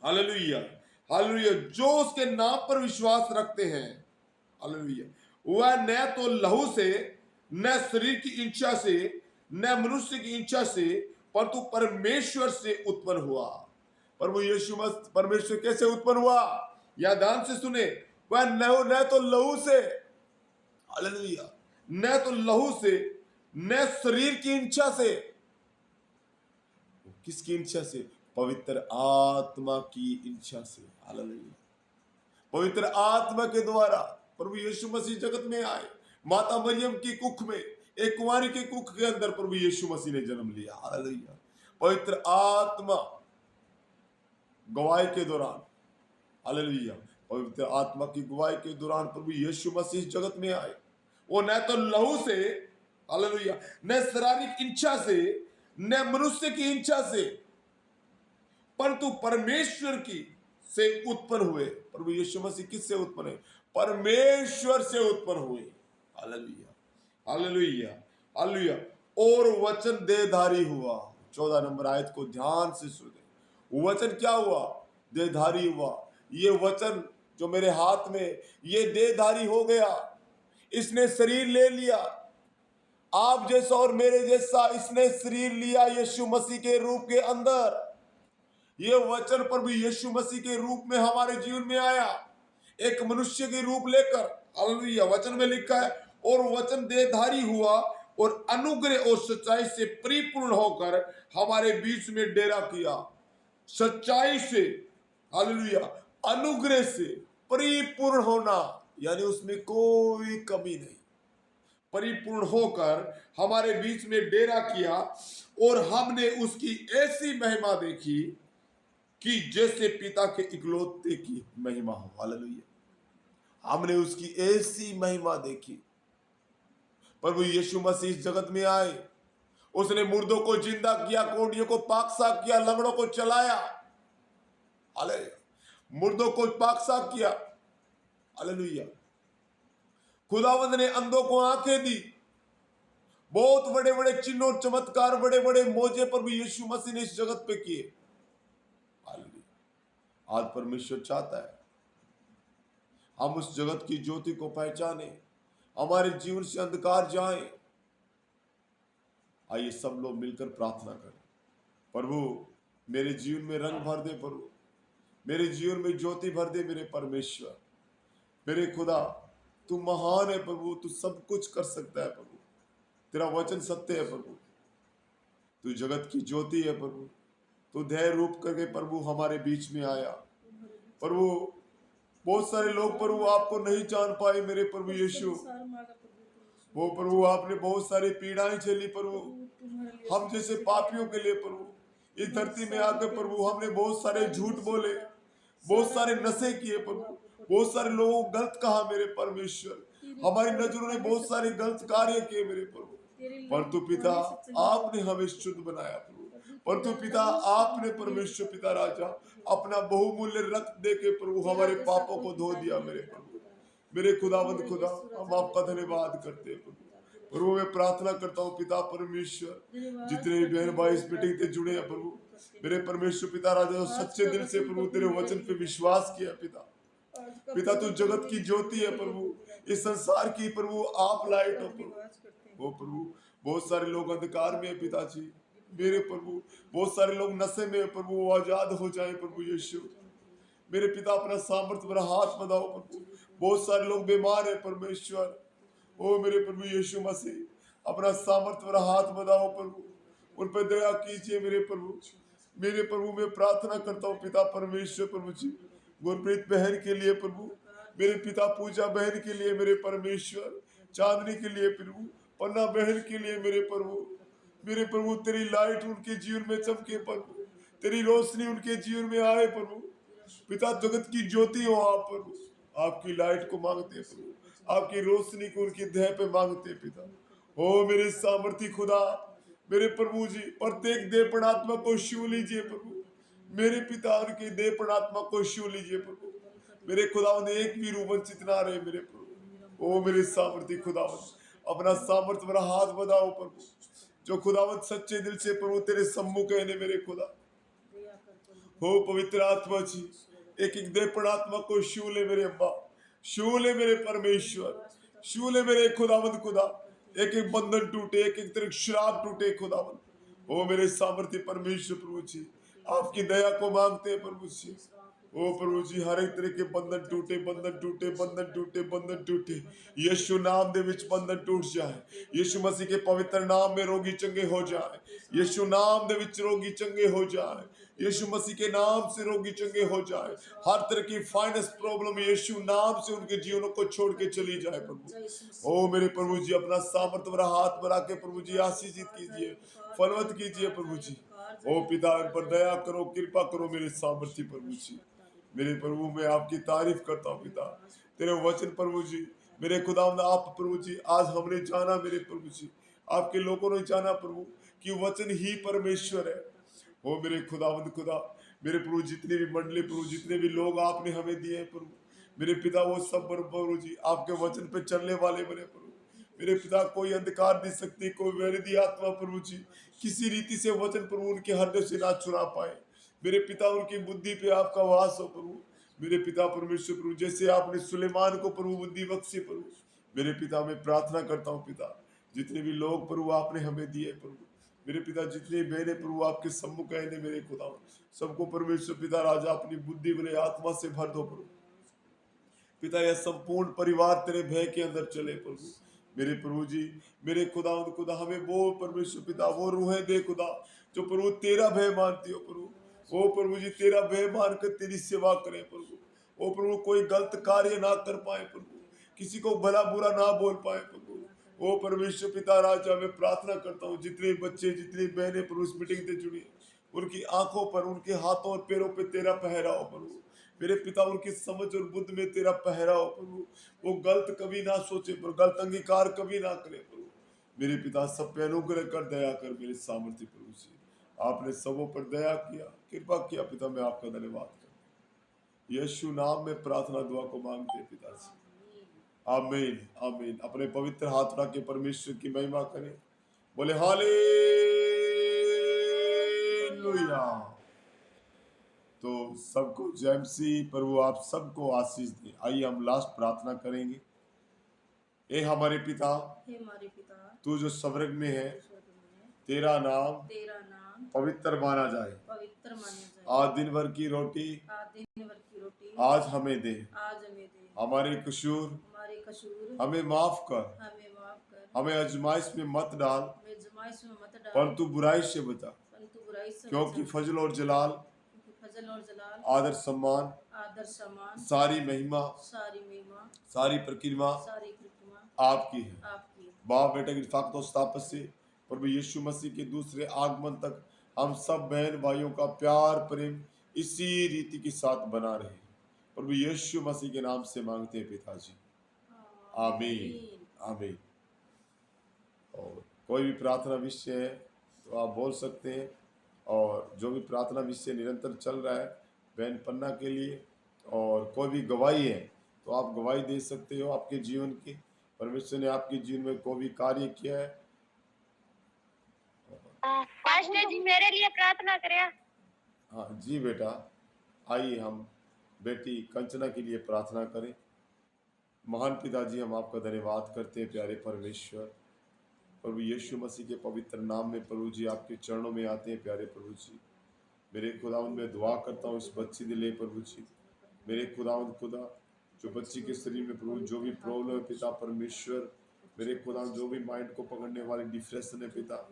Hallelujah, hallelujah. जो उसके नाम पर विश्वास रखते हैं, हालेलुया, वह न तो लहू से, न शरीर की इच्छा से, न मनुष्य की इच्छा से, परंतु परमेश्वर से उत्पन्न हुआ। प्रभु यीशु मसीह परमेश्वर कैसे उत्पन्न हुआ? या ध्यान से सुने। वह न तो लहू से, हालेलुया, न तो लहू से, न शरीर की इच्छा से। किसकी इच्छा से? पवित्र आत्मा की इच्छा से। हालेलुया। पवित्र आत्मा के द्वारा प्रभु यीशु मसीह जगत में आए। माता मरियम की कुख में, एक कुंवारी के कुख के अंदर प्रभु यीशु मसीह ने जन्म लिया। हालेलुया। पवित्र आत्मा गवाही के दौरान, हालेलुया, पवित्र आत्मा की गवाही के दौरान प्रभु यीशु मसीह जगत में आए। वो न तो लहू से, हालेलुया, न शारीरिक इच्छा से, न मनुष्य की इच्छा से, परंतु परमेश्वर की से उत्पन्न हुए। प्रभु यीशु मसीह किससे उत्पन्न है? परमेश्वर से उत्पन्न हुए। Hallelujah, hallelujah, hallelujah. और वचन देहधारी हुआ। 14 नंबर आयत को ध्यान से सुने। वचन क्या हुआ? देहधारी हुआ। ये वचन जो मेरे हाथ में, ये देहधारी हो गया। इसने शरीर ले लिया। आप जैसा और मेरे जैसा इसने शरीर लिया यीशु मसीह के रूप के अंदर। ये वचन प्रभु यीशु मसीह के रूप में हमारे जीवन में आया, एक मनुष्य के रूप लेकर। हालेलुया। वचन में लिखा है, और वचन देहधारी हुआ और अनुग्रह और सच्चाई से परिपूर्ण होकर हमारे बीच में डेरा किया। सच्चाई से, हालेलुया, अनुग्रह से परिपूर्ण होना, यानी उसमें कोई कमी नहीं। परिपूर्ण होकर हमारे बीच में डेरा किया, और हमने उसकी ऐसी महिमा देखी कि जैसे पिता के इकलौते की महिमा हो। हालेलुया। हमने उसकी ऐसी महिमा देखी। प्रभु यीशु मसीह इस जगत में आए। उसने मुर्दों को जिंदा किया, कोढ़ियों को पाक साफ किया, लंगड़ों को चलाया। हालेलुया। मुर्दों को पाक साफ किया। हालेलुया। खुदावंद ने अंधों को आंखें दी, बहुत बड़े बड़े चिन्ह और चमत्कार, बड़े बड़े मौजे प्रभु यीशु मसीह ने इस जगत पे किए। आज परमेश्वर चाहता है हम उस जगत की ज्योति को पहचाने, हमारे जीवन से अंधकार जाए। आइए सब लोग मिलकर प्रार्थना करें, प्रभु मेरे जीवन में रंग भर दे, प्रभु मेरे जीवन में ज्योति भर दे। मेरे परमेश्वर, मेरे खुदा, तू महान है प्रभु, तू सब कुछ कर सकता है प्रभु, तेरा वचन सत्य है प्रभु, तू जगत की ज्योति है प्रभु, तू धैर्य रूप करके प्रभु हमारे बीच में आया प्रभु। बहुत सारे लोग प्रभु आपको नहीं जान पाए मेरे प्रभु यीशु, वो प्रभु आपने बहुत सारी पीड़ाएं झेली प्रभु, हम जैसे पापियों के लिए प्रभु इस धरती में आकर प्रभु हमने बहुत सारे झूठ बोले, बहुत सारे नशे किए प्रभु, बहुत सारे लोगों को गलत कहा मेरे परमेश्वर, हमारी नजरों ने बहुत सारे गलत कार्य किए मेरे प्रभु। परंतु पिता आपने हमें शुद्ध बनाया प्रभु, परंतु पिता आपने परमेश्वर पिता राजा अपना बहुमूल्य रक्त दे के प्रभु हमारे पापों को धो दिया मेरे प्रभु। मेरे खुदावंद खुदा, हम आपका धन्यवाद करते हैं प्रभु। प्रभु मैं प्रार्थना करता हूँ पिता परमेश्वर, जितने भी बहन भाई इस मीटिंग से जुड़े हैं प्रभु, मेरे परमेश्वर पिता राजा जो सच्चे दिल से प्रभु तेरे वचन पे विश्वास किया पिता, पिता तू जगत की ज्योति है प्रभु, इस संसार की प्रभु आप लाइट हो प्रभु। वो प्रभु बहुत सारे लोग अंधकार में है पिताजी मेरे प्रभु, बहुत सारे लोग नशे में है प्रभु, वो आजाद हो जाए प्रभु यीशु। मेरे पिता अपना सामर्थ्य मेरा हाथ बढ़ाओ प्रभु, बहुत सारे लोग बीमार है परमेश्वर, ओ मेरे प्रभु यीशु मसीह अपना सामर्थ्य मेरा हाथ बढ़ाओ प्रभु, उन पर दया कीजिए मेरे प्रभु। मेरे प्रभु मैं प्रार्थना करता हूँ पिता परमेश्वर प्रभु जी, गुरप्रीत बहन के लिए प्रभु, मेरे पिता पूजा बहन के लिए मेरे परमेश्वर, चांदनी के लिए प्रभु, पन्ना बहन के लिए मेरे प्रभु तेरी लाइट उनके जीवन में चमके प्रभु, तेरी रोशनी उनके जीवन में आए प्रभु। पिता जगत की ज्योति हो आप प्रभु, आपकी लाइट को मांगते प्रभु, आपकी रोशनी को उनकी देह पे मांगते पिता। ओ मेरे सामर्थी खुदा, मेरे प्रभु जी प्रत्येक देवपणात्मा को छू लीजिए प्रभु, मेरे पिता उनके देवपणात्मा को छू लीजिए प्रभु। मेरे खुदावंद एक भी रूप वंचित ना रहे मेरे प्रभु। ओ मेरे सामर्थी खुदावंद अपना सामर्थ्य मेरा हाथ बढ़ाओ प्रभु, जो खुदावंद सच्चे दिल से प्रभु तेरे सम्मुख है मेरे खुदा। हो पवित्र आत्मा जी एक एक देवपणात्मा को छू ले मेरे अब्बा, छू ले मेरे परमेश्वर, छू ले मेरे खुदावंद खुदा, एक एक बंधन टूटे, एक एक तरह श्राप टूटे खुदावंद। ओ मेरे सामर्थ्य परमेश्वर प्रभु जी आपकी दया को मांगते हैं प्रभु जी। ओ प्रभु जी हर एक तरह के बंधन टूटे, बंधन टूटे, बंधन टूटे, बंधन टूटे, यीशु नाम दे विच बंधन टूट जाए, यीशु मसीह के पवित्र नाम में रोगी चंगे हो जाए, यीशु नाम दे विच रोगी चंगे हो जाए, यीशु मसीह के नाम से रोगी चंगे हो जाए। हर तरह की फाइनेंस प्रॉब्लम यीशु नाम से उनके जीवनों को छोड़ के चली जाए प्रभु। ओ मेरे प्रभु जी अपना सामर्थ्य भरा हाथ बढ़ा के प्रभु जी आशीषित कीजिए, फलवत कीजिए प्रभु जी। ओ पिता इन पर दया करो, कृपा करो मेरे सामर्थ्य प्रभु जी। मेरे प्रभु मैं आपकी तारीफ करता हूँ पिता, तेरे वचन प्रभु जी मेरे खुदावंद आप प्रभु जी आज हमने जाना मेरे प्रभु जी, आपके लोगों ने जाना प्रभु कि वचन ही परमेश्वर है। ओ मेरे खुदावंद खुदा, मेरे प्रभु जितने भी मंडली प्रभु, जितने भी लोग आपने हमें दिए हैं प्रभु, मेरे पिता वो सब प्रभु जी आपके वचन पे चलने वाले बने प्रभु। मेरे पिता कोई अंधकार नहीं सकती, कोई वैरिदी आत्मा प्रभु जी किसी रीति से वचन प्रभु उनके हृदय से ना चुरा पाए। मेरे पिता उनकी बुद्धि पे आपका वास हो प्रभु। मेरे पिता परमेश्वर प्रभु जैसे आपने सुलेमान को प्रभु बुद्धि बख्शी प्रभु, मेरे पिता मैं प्रार्थना करता हूँ पिता जितने भी लोग प्रभु आपने हमें दिए प्रभु, मेरे पिता जितने बहने प्रभु आपके सम्मुख आए मेरे खुदा, सबको परमेश्वर पिता राजा अपनी बुद्धि बने आत्मा से भर दो प्रभु। पिता यह संपूर्ण परिवार तेरे भय के अंदर चले प्रभु। मेरे प्रभु जी मेरे खुदा हमें वो परमेश्वर पिता वो रूहें दे खुदा जो प्रभु तेरा भय मानती हो प्रभु। ओ प्रभु जी तेरा भय मान कर तेरी सेवा करें प्रभु। ओ प्रभु कोई गलत कार्य ना कर पाए प्रभु, किसी को भला बुरा ना बोल पाए प्रभु। ओ परमेश्वर पिता राजा मैं प्रार्थना करता हूँ जितने बच्चे जितनी बहनें प्रभु इस मीटिंग से जुड़ी उनकी आंखों पर उनके हाथों और पैरों पे तेरा पहराओ प्रभु। मेरे पिता उनकी समझ और बुद्ध में तेरा पहराओ प्रभु, वो गलत कभी ना सोचे प्रभु, गलत अंगीकार कभी ना करे प्रभु। मेरे पिता सब पे अनुग्रह कर दया कर मेरे सामर्थ्य प्रभु जी, आपने सबों पर दया किया कृपा किया पिता मैं आपका धन्यवाद करता हूँ। यीशु नाम में प्रार्थना दुआ को मांगते पिता जी, आमीन आमीन। अपने पवित्र हाथ उठा के परमेश्वर की महिमा करें, बोले हालेलुया। तो सबको जय मसीह, प्रभु आप सबको आशीष दे। आइए हम लास्ट प्रार्थना करेंगे। ए हमारे पिता, हे हमारे पिता, तू जो स्वर्ग में है, स्वर्ग में है, तेरा नाम तेरा नाम पवित्र माना जाए। पवित्र माना जाए। आज दिन भर की रोटी आज दिन भर की रोटी आज हमें दे। आज हमें दे। हमारे कसूर हमारे कसूर हमें माफ कर। हमें माफ कर। हमें आजमाइश में मत डाल, हमें आजमाइश में मत डाल, परंतु बुराई से बचा। परंतु बुराई से क्योंकि बचा। फजल और जलाल, क्योंकि फजल और जलाल, आदर सम्मान, आदर सम्मान, सारी महिमा, सारी महिमा, सारी प्रक्रिया सारी कृपा आपकी है। आपकी है। बाप बेटे की ताकत और स्थापत से प्रभु यीशु मसीह के दूसरे आगमन तक हम सब बहन भाइयों का प्यार प्रेम इसी रीति के साथ बना रहे। प्रभु यीशु मसीह के नाम से मांगते हैं पिताजी, आमीन आमीन। और कोई भी प्रार्थना विषय है तो आप बोल सकते हैं, और जो भी प्रार्थना विषय निरंतर चल रहा है बहन पन्ना के लिए, और कोई भी गवाही है तो आप गवाही दे सकते हो आपके जीवन की। परमेश्वर ने आपके जीवन में कोई भी कार्य किया है। पास्टर जी मेरे लिए प्रार्थना करें। हाँ जी बेटा, आइए हम बेटी कंचना के लिए प्रार्थना करें। महान पिताजी, हम आपका धन्यवाद करते हैं प्यारे परमेश्वर। प्रभु यीशु मसीह के पवित्र नाम में प्रभु जी आपके चरणों में आते हैं प्यारे प्रभु जी। मेरे खुदावंद में दुआ करता हूँ इस बच्ची के लिए प्रभु जी। मेरे खुदावंद खुदा, जो बच्ची के शरीर में प्रभु जो भी प्रॉब्लम है पिता परमेश्वर, मेरे खुदावंद जो भी माइंड को पकड़ने वाली डिप्रेशन है पिता,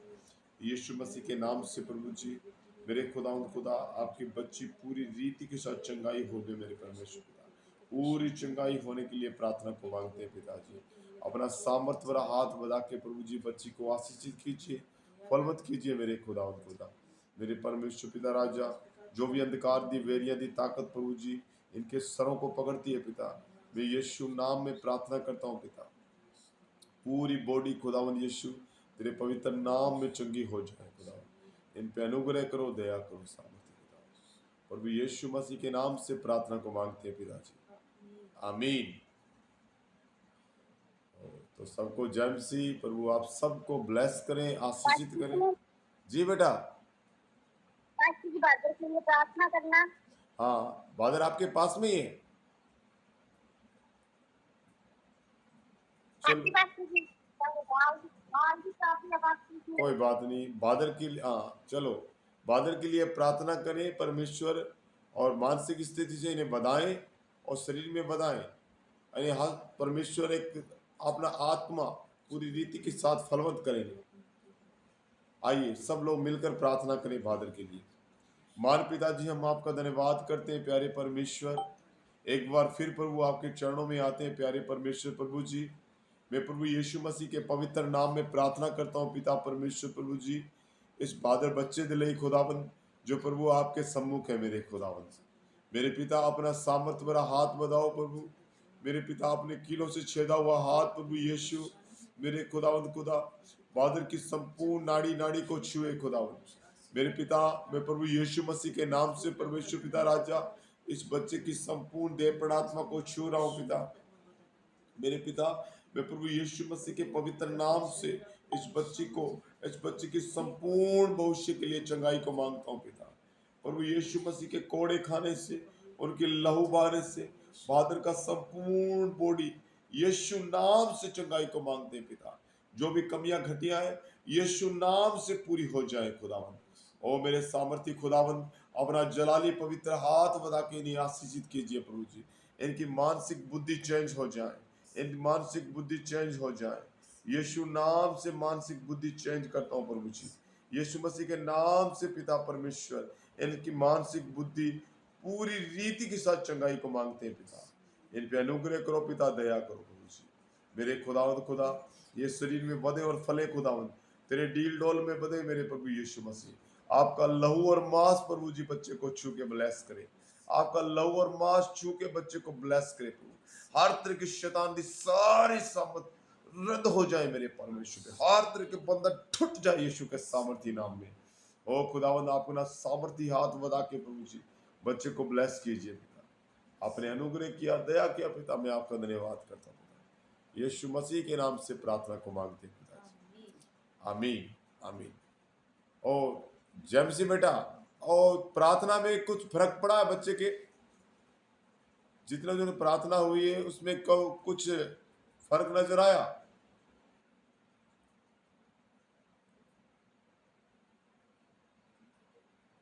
यीशु मसीह के नाम से प्रभु जी मेरे खुदावंद खुदा आपकी बच्ची पूरी रीति के साथ चंगाई हो दे मेरे परमेश्वर पिता। पूरी चंगाई होने के लिए प्रार्थना को मांगते हैं पिताजी। अपना सामर्थ्य भरा हाथ बढ़ा के प्रभु जी बच्ची को आशीषित कीजिए, फलवत कीजिए मेरे खुदावंद खुदा। मेरे परमेश्वर पिता राजा, जो भी अंधकार दी वेरियां दी ताकत प्रभु जी इनके सरों को पकड़ती है पिता, मैं यीशु नाम में प्रार्थना करता हूँ पिता, पूरी बॉडी खुदावंद यीशु तेरे पवित्र नाम में चंगी हो जाए खुदावंद। इन पे अनुग्रह करो, दया करो, सामर्थ्य खुदा। प्रभु यीशु मसीह के नाम से प्रार्थना को मांगते हैं पिताजी, आमीन। तो सबको जय मसीह। प्रभु आप सबको ब्लेस करें, आशीषित करें। जी बेटा। पास्टर जी बादल के लिए प्रार्थना करना। हाँ, बादल आपके पास में ही है। चल कोई बात नहीं, बादल के लिए हाँ चलो बादल के लिए प्रार्थना करें परमेश्वर, और मानसिक स्थिति से इन्हें बधाएं और शरीर में बधाएं। यानी हाँ परमेश्वर एक अपना आत्मा पूरी रीति के साथ फलवंत करेंगे। आइए सब लोग मिलकर प्रार्थना करें बादल के लिए। मान पिताजी, हम आपका धन्यवाद करते हैं प्यारे परमेश्वर। एक बार फिर प्रभु आपके चरणों में आते हैं प्यारे परमेश्वर प्रभु जी। मैं प्रभु यीशु मसीह के पवित्र नाम में प्रार्थना करता हूँ पिता परमेश्वर प्रभु जी, इस बादल बच्चे दिले खुदाबंद जो प्रभु आपके सम्मुख है मेरे खुदाबंद। मेरे पिता अपना सामर्थ्य भरा हाथ बढ़ाओ प्रभु। मेरे पिता अपने कीलों से छेदा हुआ हाथ प्रभु यीशु मेरे खुदावंद खुदा बादल की संपूर्ण नाड़ी नाड़ी को छुए खुदावंद। मेरे पिता मैं प्रभु यीशु मसीह के नाम से परमेश्वर पिता राजा इस बच्चे की संपूर्ण देह प्राणात्मा को छू रहा हूँ पिता। मेरे पिता मैं प्रभु यीशु मसीह के पवित्र नाम से इस बच्ची की संपूर्ण भविष्य के लिए चंगाई को मांगता हूँ पिता। प्रभु यीशु मसीह के कोड़े खाने से, उनके लहू बहाने से बादल का संपूर्ण बॉडी यीशु नाम से चंगाई को मांगते हैं पिता। जो भी कमियां घटिया है यीशु नाम से पूरी हो जाए खुदावन। ओ मेरे सामर्थ्य खुदावन, अपना जलाली पवित्र हाथ बधा के इन्हें आशीषित कीजिए प्रभु जी। इनकी मानसिक बुद्धि चेंज हो जाए, इनकी मानसिक बुद्धि चेंज हो जाए। यीशु नाम से मानसिक बुद्धि चेंज करता हूँ प्रभु जी। यीशु मसीह के नाम से पिता परमेश्वर इनकी मानसिक बुद्धि पूरी रीति के साथ चंगाई को मांगते हैं पिता। इन पे अनुग्रह करो पिता, दया करो प्रभु जी। मेरे खुदावंद खुदा ये शरीर में बधे और फले खुदावंद, तेरे डील डोल में बधे मेरे प्रभु यीशु मसीह। आपका लहू और मांस प्रभु जी बच्चे को छू के ब्लेस करे। आपका लहू और मांस छू के बच्चे को ब्लेस करे प्रभु। हर तरह की शैतान की सारी सामत रद्द हो जाए मेरे परमेश्वर पे। हर तरह के बंधन टूट जाए यीशु के सामर्थ्य नाम में। ओ खुदावंद आप अपना सामर्थ्य हाथ बढ़ा के प्रभु जी बच्चे को ब्लेस कीजिए पिता। आपने अनुग्रह किया, दया किया पिता, मैं आपका धन्यवाद करता हूँ। यीशु मसीह के नाम से प्रार्थना को मांगते हैं पिताजी। आमीन आमीन। और जेम्सी बेटा, और प्रार्थना में कुछ फर्क पड़ा है बच्चे के? जितने दिन प्रार्थना हुई है उसमें कुछ फर्क नजर आया?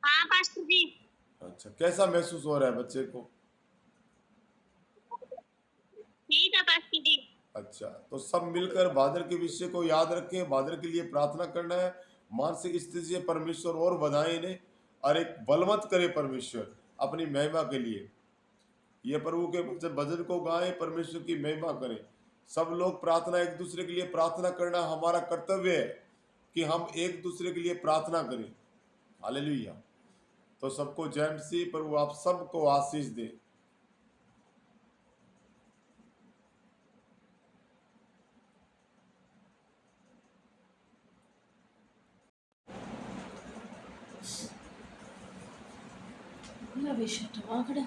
हाँ पास्टर जी। अच्छा, कैसा महसूस हो रहा है बच्चे को? ठीक है पास्टर जी। अच्छा, तो सब मिलकर भादर के विषय को याद रखें, भादर के लिए प्रार्थना करना है। मानसिक स्थिति से परमेश्वर और बढ़ाए इन्हें, और एक बलवंत करे परमेश्वर अपनी महिमा के लिए। ये प्रभु के भजन को गाएं, परमेश्वर की महिमा करें। सब लोग प्रार्थना, एक दूसरे के लिए प्रार्थना करना हमारा कर्तव्य है कि हम एक दूसरे के लिए प्रार्थना करें। हालेलुया। तो सबको जय मसीह। प्रभु आप सबको आशीष दे। La vishet, vad var det?